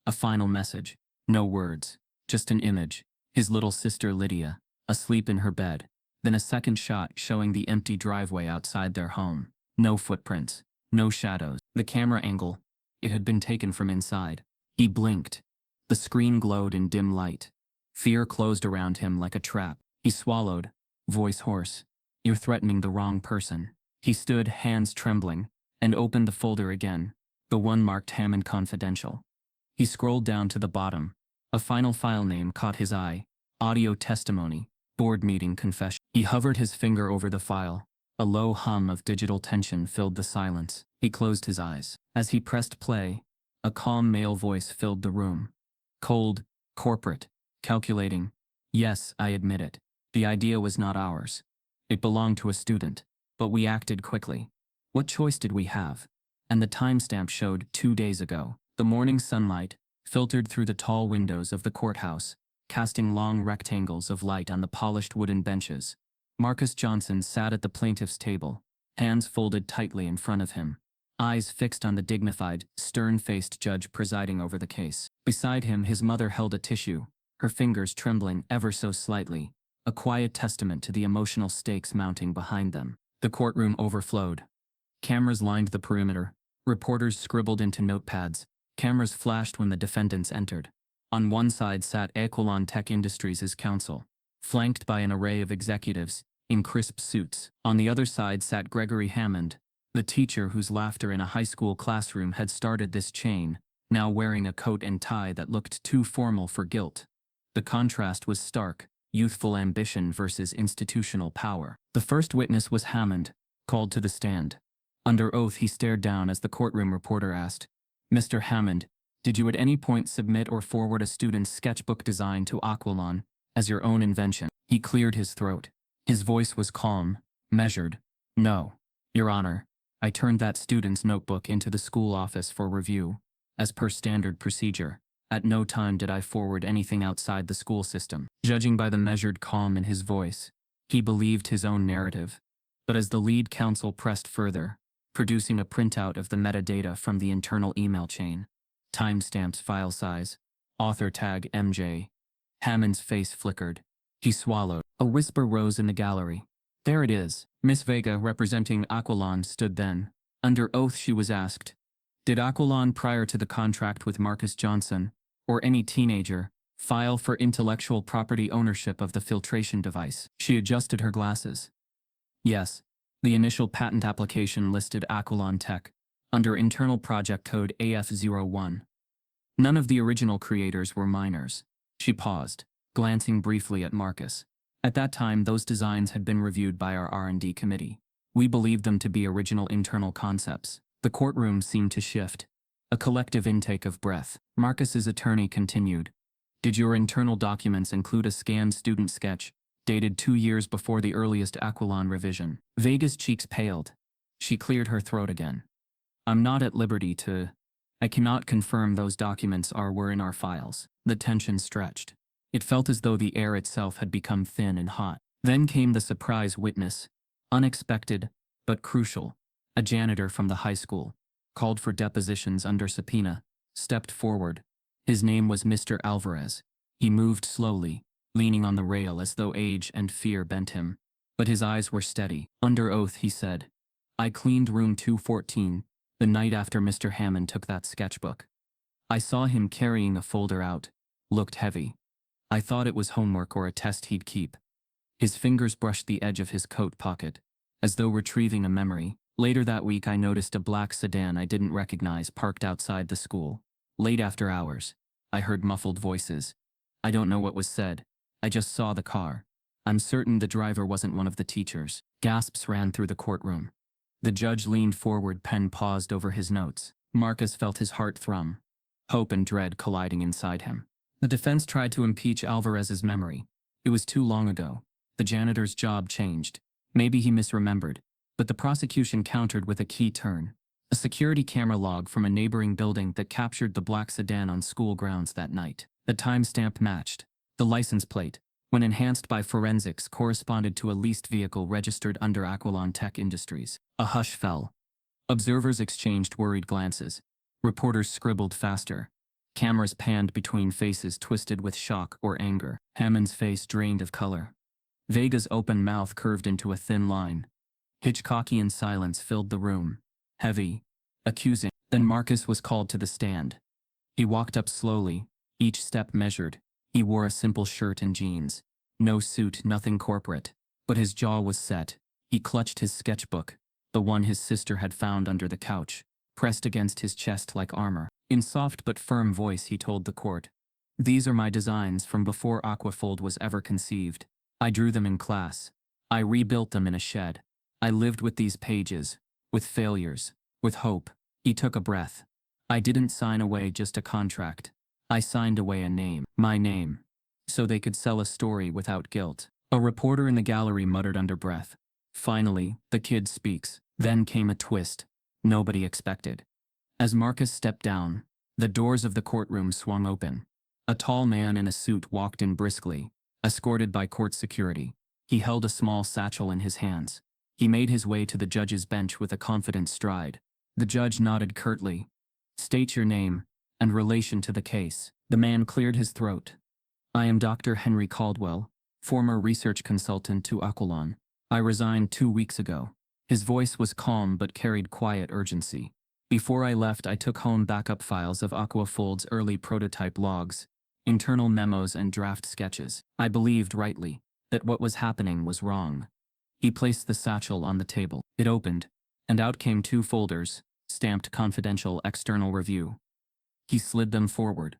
A final message. No words, just an image. His little sister Lydia, asleep in her bed. Then a second shot showing the empty driveway outside their home. No footprints, no shadows. The camera angle, it had been taken from inside. He blinked. The screen glowed in dim light. Fear closed around him like a trap. He swallowed, voice hoarse. "You're threatening the wrong person." He stood, hands trembling, and opened the folder again, the one marked Hammond Confidential. He scrolled down to the bottom. A final file name caught his eye. Audio testimony, board meeting confession. He hovered his finger over the file. A low hum of digital tension filled the silence. He closed his eyes. As he pressed play, a calm male voice filled the room. Cold, corporate, calculating. "Yes, I admit it. The idea was not ours. It belonged to a student, but we acted quickly. What choice did we have?" And the timestamp showed 2 days ago. The morning sunlight filtered through the tall windows of the courthouse, casting long rectangles of light on the polished wooden benches. Marcus Johnson sat at the plaintiff's table, hands folded tightly in front of him, eyes fixed on the dignified, stern-faced judge presiding over the case. Beside him, his mother held a tissue, her fingers trembling ever so slightly, a quiet testament to the emotional stakes mounting behind them. The courtroom overflowed. Cameras lined the perimeter. Reporters scribbled into notepads. Cameras flashed when the defendants entered. On one side sat Aqualon Tech Industries' counsel, flanked by an array of executives in crisp suits. On the other side sat Gregory Hammond, the teacher whose laughter in a high school classroom had started this chain, now wearing a coat and tie that looked too formal for guilt. The contrast was stark, youthful ambition versus institutional power. The first witness was Hammond, called to the stand. Under oath, he stared down as the courtroom reporter asked, "Mr. Hammond, did you at any point submit or forward a student's sketchbook design to Aqualon as your own invention?" He cleared his throat. His voice was calm, measured. "No, Your Honor. I turned that student's notebook into the school office for review, as per standard procedure. At no time did I forward anything outside the school system." Judging by the measured calm in his voice, he believed his own narrative. But as the lead counsel pressed further, producing a printout of the metadata from the internal email chain, timestamps, file size, author tag MJ, Hammond's face flickered. He swallowed. A whisper rose in the gallery. There it is. Miss Vega, representing Aquilon, stood then. Under oath she was asked, did Aquilon prior to the contract with Marcus Johnson, or any teenager, file for intellectual property ownership of the filtration device? She adjusted her glasses. Yes. The initial patent application listed Aquilon Tech, under internal project code AF01. None of the original creators were minors. She paused, glancing briefly at Marcus. At that time, those designs had been reviewed by our R&D committee. We believed them to be original internal concepts. The courtroom seemed to shift. A collective intake of breath. Marcus's attorney continued. Did your internal documents include a scanned student sketch, dated 2 years before the earliest Aquilon revision? Vega's cheeks paled. She cleared her throat again. I'm not at liberty to... I cannot confirm those documents were in our files. The tension stretched. It felt as though the air itself had become thin and hot. Then came the surprise witness. Unexpected, but crucial. A janitor from the high school, called for depositions under subpoena, stepped forward. His name was Mr. Alvarez. He moved slowly, leaning on the rail as though age and fear bent him. But his eyes were steady. Under oath he said, I cleaned room 214, the night after Mr. Hammond took that sketchbook. I saw him carrying a folder out. Looked heavy. I thought it was homework or a test he'd keep. His fingers brushed the edge of his coat pocket, as though retrieving a memory. Later that week I noticed a black sedan I didn't recognize parked outside the school. Late after hours. I heard muffled voices. I don't know what was said. I just saw the car. I'm certain the driver wasn't one of the teachers. Gasps ran through the courtroom. The judge leaned forward, pen paused over his notes. Marcus felt his heart thrum. Hope and dread colliding inside him. The defense tried to impeach Alvarez's memory. It was too long ago. The janitor's job changed. Maybe he misremembered. But the prosecution countered with a key turn. A security camera log from a neighboring building that captured the black sedan on school grounds that night. The timestamp matched. The license plate, when enhanced by forensics, corresponded to a leased vehicle registered under Aquilon Tech Industries. A hush fell. Observers exchanged worried glances. Reporters scribbled faster. Cameras panned between faces twisted with shock or anger. Hammond's face drained of color. Vega's open mouth curved into a thin line. Hitchcockian silence filled the room. Heavy. Accusing. Then Marcus was called to the stand. He walked up slowly, each step measured. He wore a simple shirt and jeans. No suit, nothing corporate. But his jaw was set. He clutched his sketchbook, the one his sister had found under the couch, pressed against his chest like armor. In soft but firm voice he told the court, these are my designs from before Aquafold was ever conceived. I drew them in class. I rebuilt them in a shed. I lived with these pages, with failures, with hope. He took a breath. I didn't sign away just a contract. I signed away a name, my name, so they could sell a story without guilt. A reporter in the gallery muttered under breath. Finally, the kid speaks. Then came a twist nobody expected. As Marcus stepped down, the doors of the courtroom swung open. A tall man in a suit walked in briskly, escorted by court security. He held a small satchel in his hands. He made his way to the judge's bench with a confident stride. The judge nodded curtly. State your name and relation to the case. The man cleared his throat. I am Dr. Henry Caldwell, former research consultant to Aquilon. I resigned 2 weeks ago. His voice was calm but carried quiet urgency. Before I left, I took home backup files of Aquafold's early prototype logs, internal memos and draft sketches. I believed rightly that what was happening was wrong. He placed the satchel on the table. It opened, and out came 2 folders, stamped confidential external review. He slid them forward.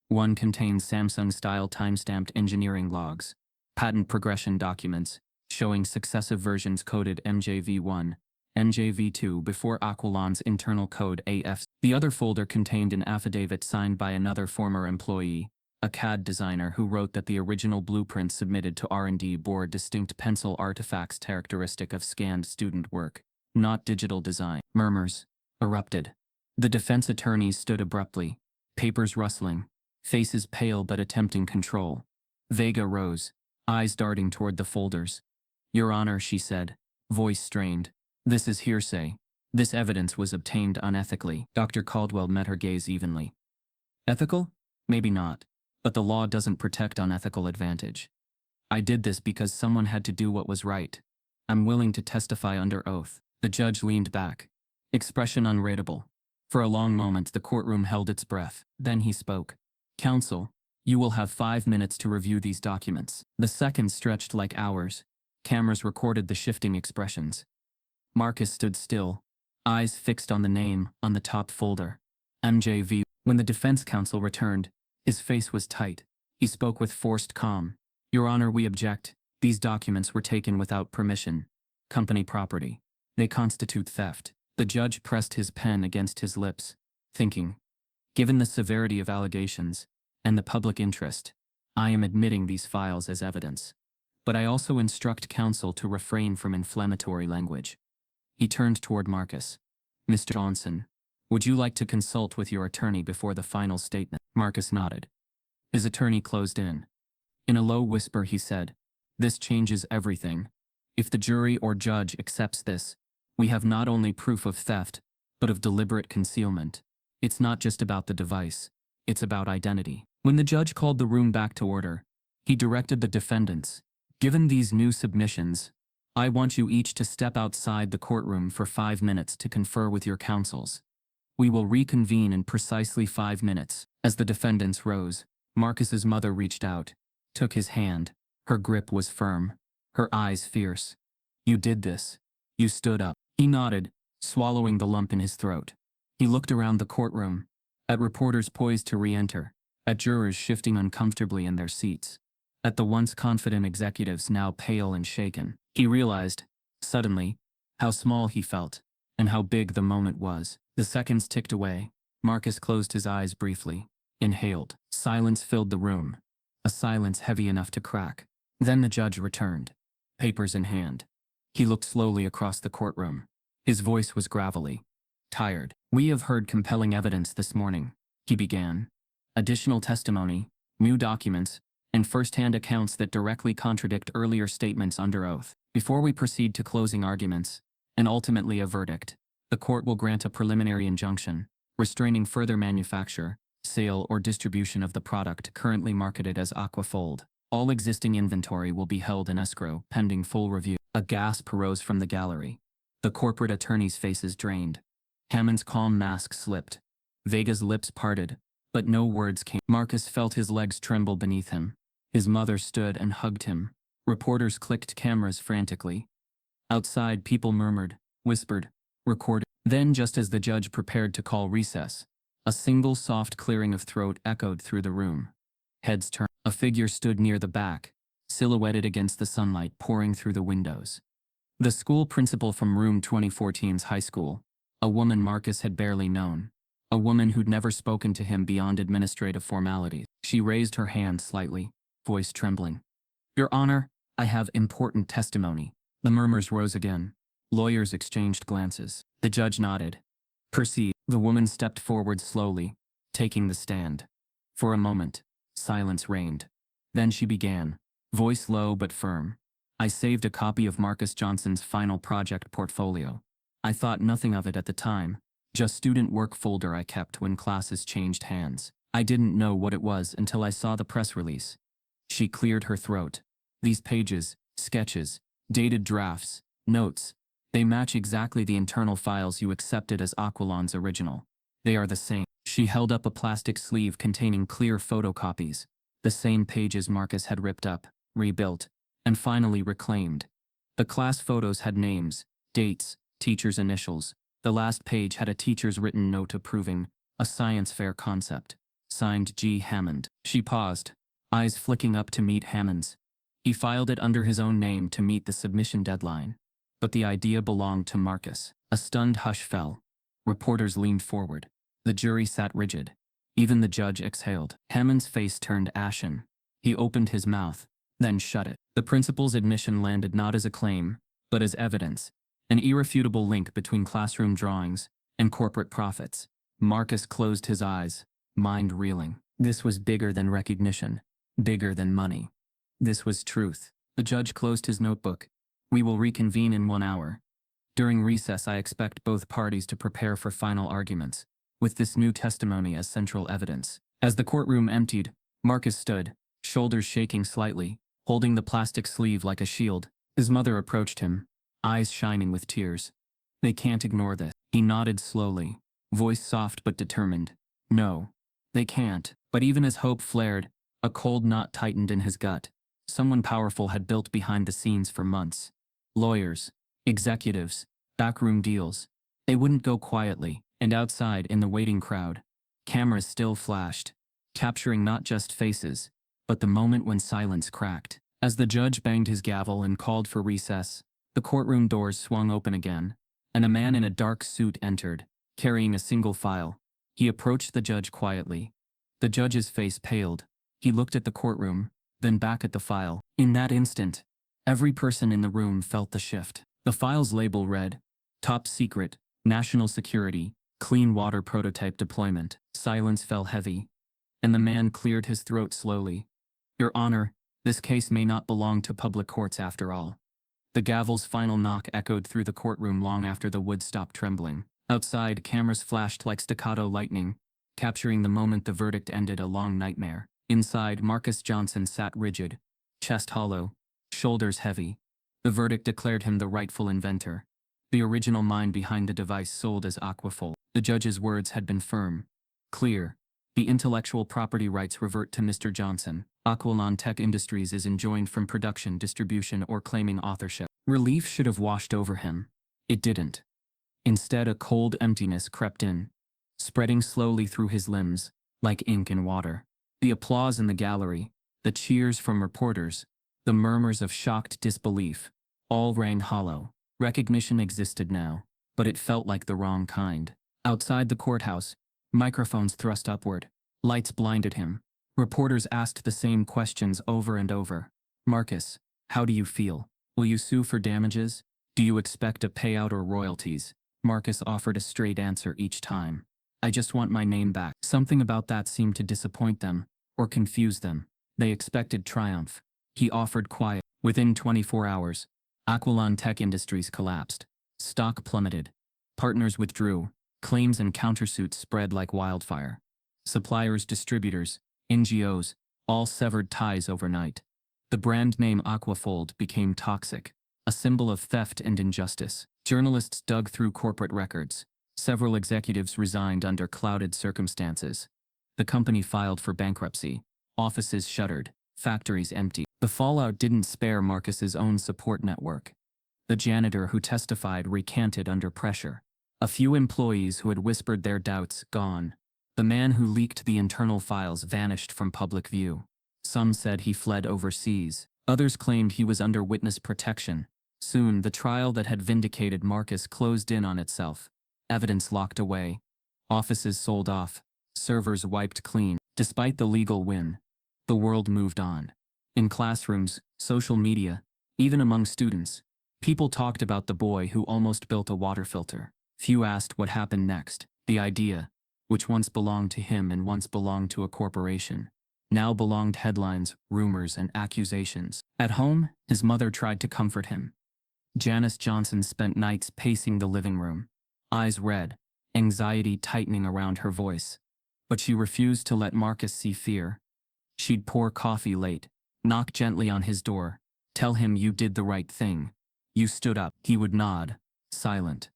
One contained Samsung-style time-stamped engineering logs, patent progression documents, showing successive versions coded MJV1, MJV2 before Aquilon's internal code AF. The other folder contained an affidavit signed by another former employee, a CAD designer who wrote that the original blueprint submitted to R&D bore distinct pencil artifacts characteristic of scanned student work, not digital design. Murmurs erupted. The defense attorneys stood abruptly, papers rustling, faces pale but attempting control. Vega rose, eyes darting toward the folders. Your Honor, she said, voice strained. This is hearsay. This evidence was obtained unethically. Dr. Caldwell met her gaze evenly. Ethical? Maybe not. But the law doesn't protect unethical advantage. I did this because someone had to do what was right. I'm willing to testify under oath. The judge leaned back, expression unreadable. For a long moment the courtroom held its breath. Then he spoke. Counsel, you will have 5 minutes to review these documents. The seconds stretched like hours. Cameras recorded the shifting expressions. Marcus stood still, eyes fixed on the name on the top folder. MJV. When the defense counsel returned, his face was tight. He spoke with forced calm. Your Honor, we object. These documents were taken without permission. Company property. They constitute theft. The judge pressed his pen against his lips, thinking, given the severity of allegations and the public interest, I am admitting these files as evidence. But I also instruct counsel to refrain from inflammatory language. He turned toward Marcus. Mr. Johnson, would you like to consult with your attorney before the final statement? Marcus nodded. His attorney closed in. In a low whisper he said, this changes everything. If the jury or judge accepts this, we have not only proof of theft, but of deliberate concealment. It's not just about the device, it's about identity. When the judge called the room back to order, he directed the defendants, given these new submissions, I want you each to step outside the courtroom for 5 minutes to confer with your counsels. We will reconvene in precisely 5 minutes. As the defendants rose, Marcus's mother reached out, took his hand. Her grip was firm, her eyes fierce. You did this. You stood up. He nodded, swallowing the lump in his throat. He looked around the courtroom, at reporters poised to re-enter, at jurors shifting uncomfortably in their seats, at the once confident executives now pale and shaken. He realized, suddenly, how small he felt, and how big the moment was. The seconds ticked away. Marcus closed his eyes briefly, inhaled. Silence filled the room, a silence heavy enough to crack. Then the judge returned, papers in hand. He looked slowly across the courtroom. His voice was gravelly, tired. We have heard compelling evidence this morning, he began. Additional testimony, new documents, and first-hand accounts that directly contradict earlier statements under oath. Before we proceed to closing arguments, and ultimately a verdict, the court will grant a preliminary injunction, restraining further manufacture, sale, or distribution of the product currently marketed as Aquafold. All existing inventory will be held in escrow, pending full review. A gasp arose from the gallery. The corporate attorneys' faces drained. Hammond's calm mask slipped. Vega's lips parted, but no words came. Marcus felt his legs tremble beneath him. His mother stood and hugged him. Reporters clicked cameras frantically. Outside, people murmured, whispered, recorded. Then, just as the judge prepared to call recess, a single soft clearing of throat echoed through the room. Heads turned. A figure stood near the back, silhouetted against the sunlight pouring through the windows. The school principal from room 2014's high school, a woman Marcus had barely known, a woman who'd never spoken to him beyond administrative formalities. She raised her hand slightly, voice trembling. Your Honor, I have important testimony. The murmurs rose again. Lawyers exchanged glances. The judge nodded. Proceed. The woman stepped forward slowly, taking the stand. For a moment, silence reigned. Then she began, voice low but firm. I saved a copy of Marcus Johnson's final project portfolio. I thought nothing of it at the time, just student work folder I kept when classes changed hands. I didn't know what it was until I saw the press release. She cleared her throat. These pages, sketches, dated drafts, notes, they match exactly the internal files you accepted as Aqualon's original. They are the same. She held up a plastic sleeve containing clear photocopies, the same pages Marcus had ripped up, rebuilt, and finally reclaimed. The class photos had names, dates, teachers' initials. The last page had a teacher's written note approving a science fair concept, signed G. Hammond. She paused, eyes flicking up to meet Hammond's. He filed it under his own name to meet the submission deadline. But the idea belonged to Marcus. A stunned hush fell. Reporters leaned forward. The jury sat rigid. Even the judge exhaled. Hammond's face turned ashen. He opened his mouth, then shut it. The principal's admission landed not as a claim, but as evidence, an irrefutable link between classroom drawings and corporate profits. Marcus closed his eyes, mind reeling. This was bigger than recognition, bigger than money. This was truth. The judge closed his notebook. We will reconvene in 1 hour. During recess, I expect both parties to prepare for final arguments, with this new testimony as central evidence. As the courtroom emptied, Marcus stood, shoulders shaking slightly, holding the plastic sleeve like a shield. His mother approached him, eyes shining with tears. They can't ignore this. He nodded slowly, voice soft but determined. No, they can't. But even as hope flared, a cold knot tightened in his gut. Someone powerful had built behind the scenes for months. Lawyers, executives, backroom deals. They wouldn't go quietly, and outside in the waiting crowd, cameras still flashed, capturing not just faces, but the moment when silence cracked. As the judge banged his gavel and called for recess, the courtroom doors swung open again, and a man in a dark suit entered, carrying a single file. He approached the judge quietly. The judge's face paled. He looked at the courtroom, then back at the file. In that instant, every person in the room felt the shift. The file's label read, Top Secret, National Security, Clean Water Prototype Deployment. Silence fell heavy, and the man cleared his throat slowly. Your Honor, this case may not belong to public courts after all. The gavel's final knock echoed through the courtroom long after the wood stopped trembling. Outside, cameras flashed like staccato lightning, capturing the moment the verdict ended a long nightmare. Inside, Marcus Johnson sat rigid, chest hollow, shoulders heavy. The verdict declared him the rightful inventor, the original mind behind the device sold as Aquafold. The judge's words had been firm, clear. The intellectual property rights revert to Mr. Johnson. Aqualon Tech Industries is enjoined from production, distribution, or claiming authorship. Relief should have washed over him. It didn't. Instead, a cold emptiness crept in, spreading slowly through his limbs, like ink in water. The applause in the gallery, the cheers from reporters, the murmurs of shocked disbelief, all rang hollow. Recognition existed now, but it felt like the wrong kind. Outside the courthouse, microphones thrust upward. Lights blinded him. Reporters asked the same questions over and over. Marcus, how do you feel? Will you sue for damages? Do you expect a payout or royalties? Marcus offered a straight answer each time. I just want my name back. Something about that seemed to disappoint them, or confuse them. They expected triumph. He offered quiet. Within 24 hours, Aqualon Tech Industries collapsed. Stock plummeted. Partners withdrew. Claims and countersuits spread like wildfire. Suppliers, distributors, NGOs, all severed ties overnight. The brand name Aquafold became toxic, a symbol of theft and injustice. Journalists dug through corporate records. Several executives resigned under clouded circumstances. The company filed for bankruptcy. Offices shuttered. Factories empty. The fallout didn't spare Marcus's own support network. The janitor who testified recanted under pressure. A few employees who had whispered their doubts gone. The man who leaked the internal files vanished from public view. Some said he fled overseas. Others claimed he was under witness protection. Soon, the trial that had vindicated Marcus closed in on itself. Evidence locked away. Offices sold off. Servers wiped clean. Despite the legal win, the world moved on. In classrooms, social media, even among students, people talked about the boy who almost built a water filter. Few asked what happened next. The idea, which once belonged to him and once belonged to a corporation, now belonged headlines, rumors, and accusations. At home, his mother tried to comfort him. Janice Johnson spent nights pacing the living room, eyes red, anxiety tightening around her voice. But she refused to let Marcus see fear. She'd pour coffee late, knock gently on his door, tell him you did the right thing. You stood up. He would nod, silent.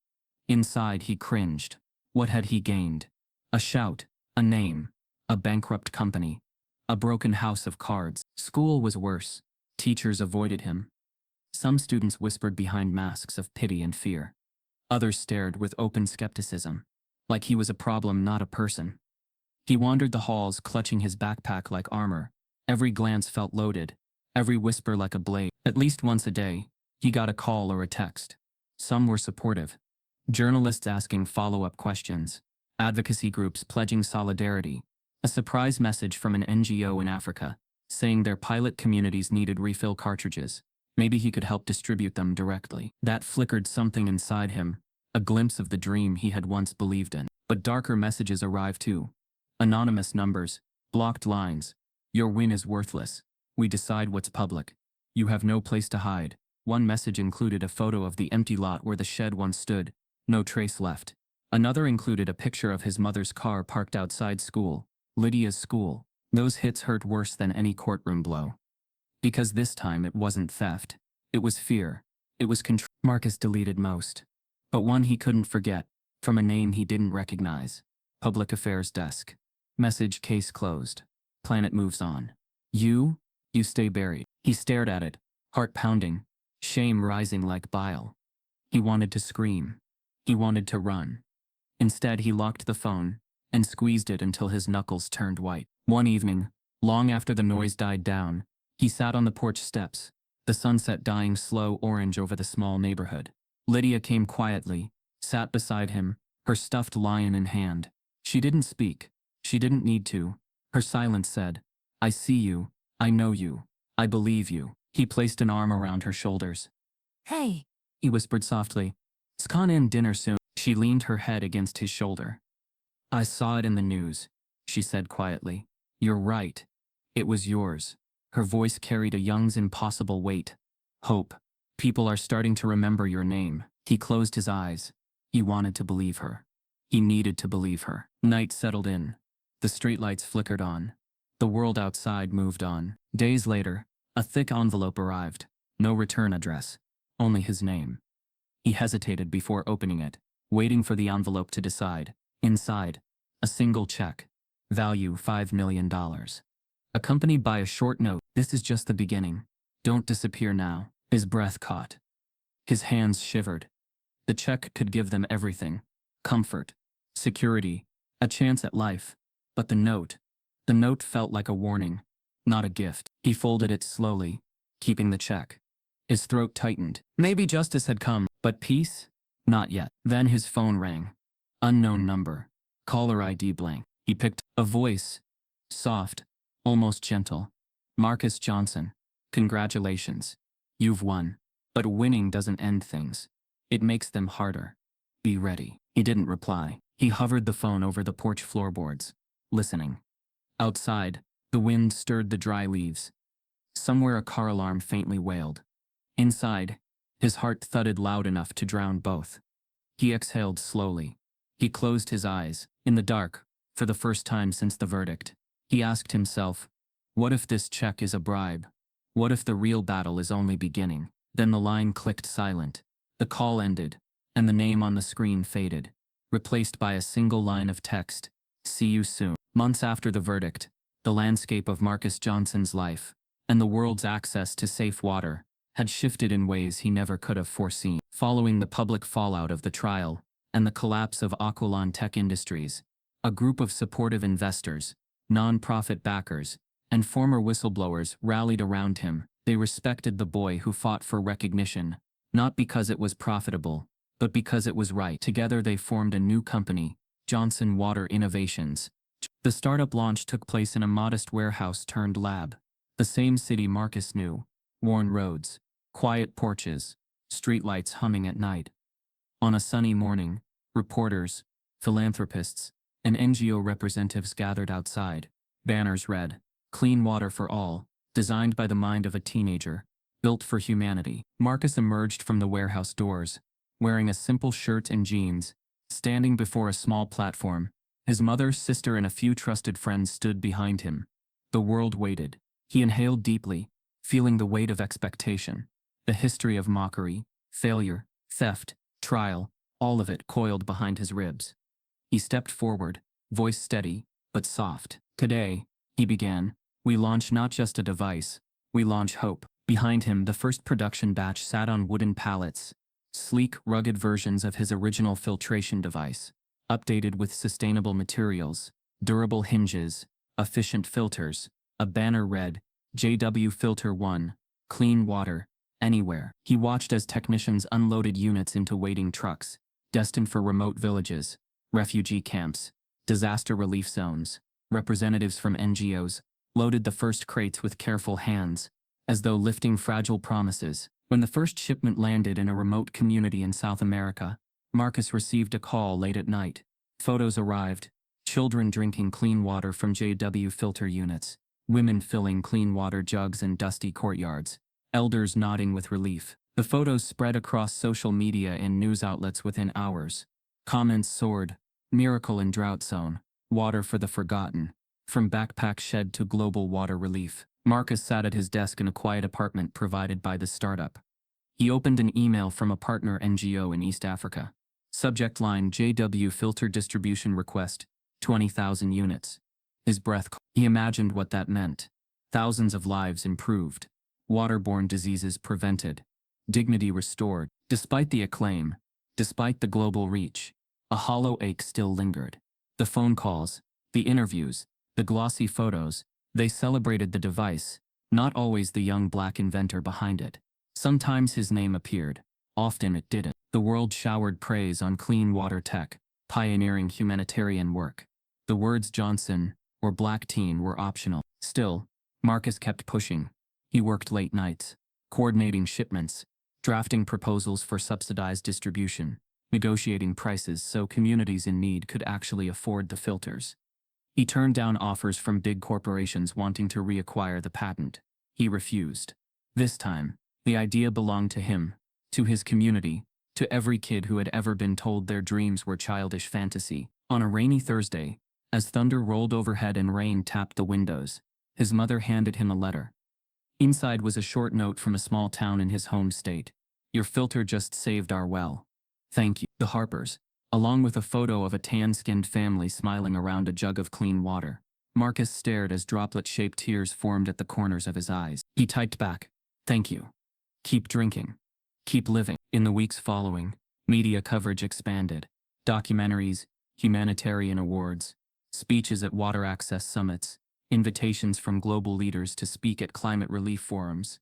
Inside he cringed. What had he gained? A shout, a name, a bankrupt company, a broken house of cards. School was worse. Teachers avoided him. Some students whispered behind masks of pity and fear. Others stared with open skepticism, like he was a problem, not a person. He wandered the halls, clutching his backpack like armor. Every glance felt loaded, every whisper like a blade. At least once a day, he got a call or a text. Some were supportive. Journalists asking follow-up questions. Advocacy groups pledging solidarity. A surprise message from an NGO in Africa, saying their pilot communities needed refill cartridges. Maybe he could help distribute them directly. That flickered something inside him, a glimpse of the dream he had once believed in. But darker messages arrived too. Anonymous numbers, blocked lines. Your win is worthless. We decide what's public. You have no place to hide. One message included a photo of the empty lot where the shed once stood. No trace left. Another included a picture of his mother's car parked outside school, Lydia's school. Those hits hurt worse than any courtroom blow. Because this time it wasn't theft. It was fear. It was Marcus deleted most. But one he couldn't forget, from a name he didn't recognize. Public Affairs Desk. Message: case closed. Planet moves on. You stay buried. He stared at it, heart pounding, shame rising like bile. He wanted to scream. He wanted to run. Instead, he locked the phone and squeezed it until his knuckles turned white. One evening, long after the noise died down, he sat on the porch steps, the sunset dying slow orange over the small neighborhood. Lydia came quietly, sat beside him, her stuffed lion in hand. She didn't speak. She didn't need to. Her silence said, "I see you. I know you. I believe you." He placed an arm around her shoulders. Hey, He whispered softly, "Scan in dinner soon." She leaned her head against his shoulder. "I saw it in the news," she said quietly. "You're right. It was yours." Her voice carried a young's impossible weight. "Hope. People are starting to remember your name." He closed his eyes. He wanted to believe her. He needed to believe her. Night settled in. The streetlights flickered on. The world outside moved on. Days later, a thick envelope arrived. No return address. Only his name. He hesitated before opening it, waiting for the envelope to decide. Inside, a single check. Value $5 million. Accompanied by a short note: "This is just the beginning. Don't disappear now." His breath caught. His hands shivered. The check could give them everything. Comfort. Security. A chance at life. But the note felt like a warning, not a gift. He folded it slowly, keeping the check. His throat tightened. Maybe justice had come, but peace? Not yet. Then his phone rang. Unknown number. Caller ID blank. He picked a voice. Soft, almost gentle. "Marcus Johnson. Congratulations. You've won. But winning doesn't end things. It makes them harder. Be ready." He didn't reply. He hovered the phone over the porch floorboards, listening. Outside, the wind stirred the dry leaves. Somewhere a car alarm faintly wailed. Inside, his heart thudded loud enough to drown both. He exhaled slowly. He closed his eyes, in the dark, for the first time since the verdict. He asked himself, what if this check is a bribe? What if the real battle is only beginning? Then the line clicked silent. The call ended, and the name on the screen faded, replaced by a single line of text: "See you soon." Months after the verdict, the landscape of Marcus Johnson's life, and the world's access to safe water, had shifted in ways he never could have foreseen. Following the public fallout of the trial and the collapse of Aquilon Tech Industries, a group of supportive investors, non-profit backers, and former whistleblowers rallied around him. They respected the boy who fought for recognition, not because it was profitable, but because it was right. Together they formed a new company, Johnson Water Innovations. The startup launch took place in a modest warehouse turned lab. The same city Marcus knew: worn roads, quiet porches, streetlights humming at night. On a sunny morning, reporters, philanthropists, and NGO representatives gathered outside. Banners read, "Clean water for all, designed by the mind of a teenager, built for humanity." Marcus emerged from the warehouse doors, wearing a simple shirt and jeans, standing before a small platform. His mother, sister, and a few trusted friends stood behind him. The world waited. He inhaled deeply, feeling the weight of expectation. The history of mockery, failure, theft, trial, all of it coiled behind his ribs. He stepped forward, voice steady, but soft. "Today," he began, "we launch not just a device, we launch hope." Behind him, the first production batch sat on wooden pallets, sleek, rugged versions of his original filtration device, updated with sustainable materials, durable hinges, efficient filters. A banner read, "JW Filter 1, clean water, anywhere." He watched as technicians unloaded units into waiting trucks, destined for remote villages, refugee camps, disaster relief zones. Representatives from NGOs loaded the first crates with careful hands, as though lifting fragile promises. When the first shipment landed in a remote community in South America, Marcus received a call late at night. Photos arrived: children drinking clean water from JW filter units, women filling clean water jugs in dusty courtyards, elders nodding with relief. The photos spread across social media and news outlets within hours. Comments soared: "Miracle in drought zone, water for the forgotten, from backpack shed to global water relief." Marcus sat at his desk in a quiet apartment provided by the startup. He opened an email from a partner NGO in East Africa. Subject line JW filter distribution request, 20,000 units. His breath caught. He imagined what that meant. Thousands of lives improved. Waterborne diseases prevented. Dignity restored. Despite the acclaim, despite the global reach, a hollow ache still lingered. The phone calls, the interviews, the glossy photos, they celebrated the device, not always the young black inventor behind it. Sometimes his name appeared, often it didn't. The world showered praise on clean water tech, pioneering humanitarian work. The words Johnson or black teen were optional. Still, Marcus kept pushing. He worked late nights, coordinating shipments, drafting proposals for subsidized distribution, negotiating prices so communities in need could actually afford the filters. He turned down offers from big corporations wanting to reacquire the patent. He refused. This time, the idea belonged to him, to his community, to every kid who had ever been told their dreams were childish fantasy. On a rainy Thursday, as thunder rolled overhead and rain tapped the windows, his mother handed him a letter. Inside was a short note from a small town in his home state. Your filter just saved our well. Thank you. The Harpers, along with a photo of a tan-skinned family smiling around a jug of clean water. Marcus stared as droplet-shaped tears formed at the corners of his eyes. He typed back, thank you. Keep drinking. Keep living. In the weeks following, media coverage expanded. Documentaries, humanitarian awards, speeches at water access summits, invitations from global leaders to speak at climate relief forums.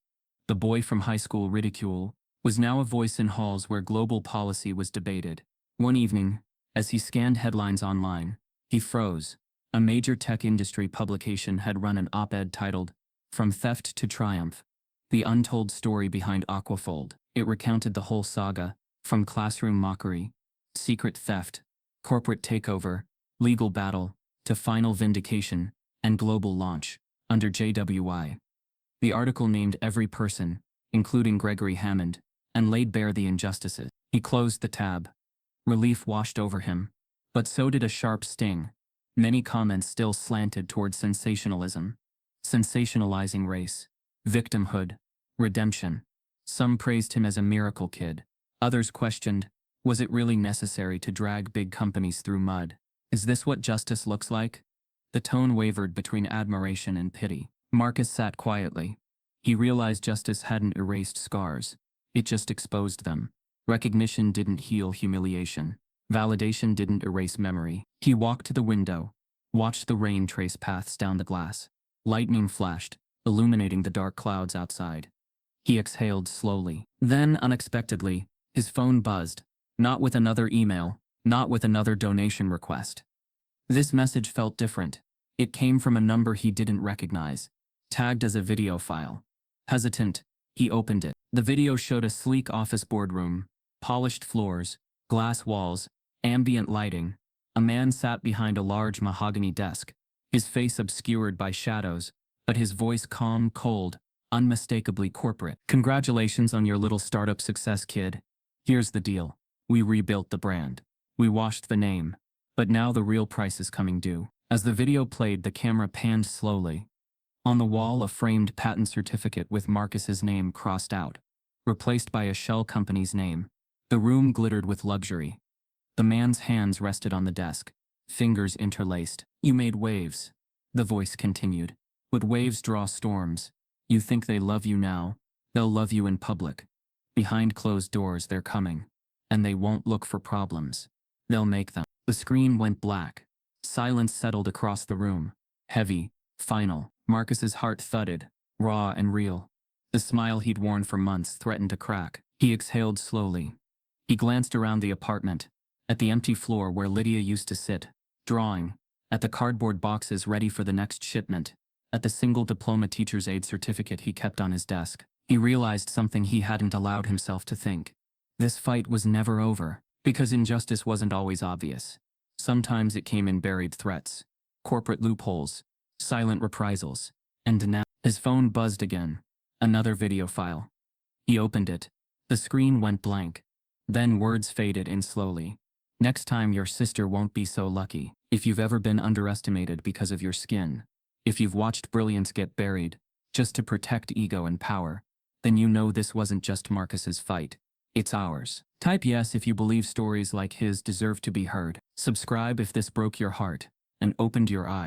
The boy from high school ridicule was now a voice in halls where global policy was debated. One evening, as he scanned headlines online, he froze. A major tech industry publication had run an op-ed titled, From Theft to Triumph, the untold story behind Aquafold. It recounted the whole saga, from classroom mockery, secret theft, corporate takeover, legal battle, to final vindication, and global launch, under JWI. The article named every person, including Gregory Hammond, and laid bare the injustices. He closed the tab. Relief washed over him, but so did a sharp sting. Many comments still slanted toward sensationalism, sensationalizing race, victimhood, redemption. Some praised him as a miracle kid. Others questioned, was it really necessary to drag big companies through mud? Is this what justice looks like? The tone wavered between admiration and pity. Marcus sat quietly. He realized justice hadn't erased scars. It just exposed them. Recognition didn't heal humiliation. Validation didn't erase memory. He walked to the window, watched the rain trace paths down the glass. Lightning flashed, illuminating the dark clouds outside. He exhaled slowly. Then, unexpectedly, his phone buzzed. Not with another email, not with another donation request. This message felt different. It came from a number he didn't recognize, tagged as a video file. Hesitant, he opened it. The video showed a sleek office boardroom, polished floors, glass walls, ambient lighting. A man sat behind a large mahogany desk, his face obscured by shadows, but his voice calm, cold, unmistakably corporate. Congratulations on your little startup success, kid. Here's the deal. We rebuilt the brand. We washed the name. But now the real price is coming due. As the video played, the camera panned slowly. On the wall, a framed patent certificate with Marcus's name crossed out, replaced by a shell company's name. The room glittered with luxury. The man's hands rested on the desk, fingers interlaced. You made waves, the voice continued. But waves draw storms. You think they love you now, they'll love you in public. Behind closed doors they're coming. And they won't look for problems. They'll make them. The screen went black. Silence settled across the room. Heavy, final. Marcus's heart thudded, raw and real. The smile he'd worn for months threatened to crack. He exhaled slowly. He glanced around the apartment, at the empty floor where Lydia used to sit, drawing, at the cardboard boxes ready for the next shipment, at the single diploma teacher's aid certificate he kept on his desk. He realized something he hadn't allowed himself to think. This fight was never over, because injustice wasn't always obvious. Sometimes it came in buried threats, corporate loopholes, silent reprisals, and now his phone buzzed again. Another video file. He opened it. The screen went blank. Then words faded in slowly. Next time your sister won't be so lucky. If you've ever been underestimated because of your skin, if you've watched brilliance get buried, just to protect ego and power, then you know this wasn't just Marcus's fight. It's ours. Type yes if you believe stories like his deserve to be heard. Subscribe if this broke your heart and opened your eyes.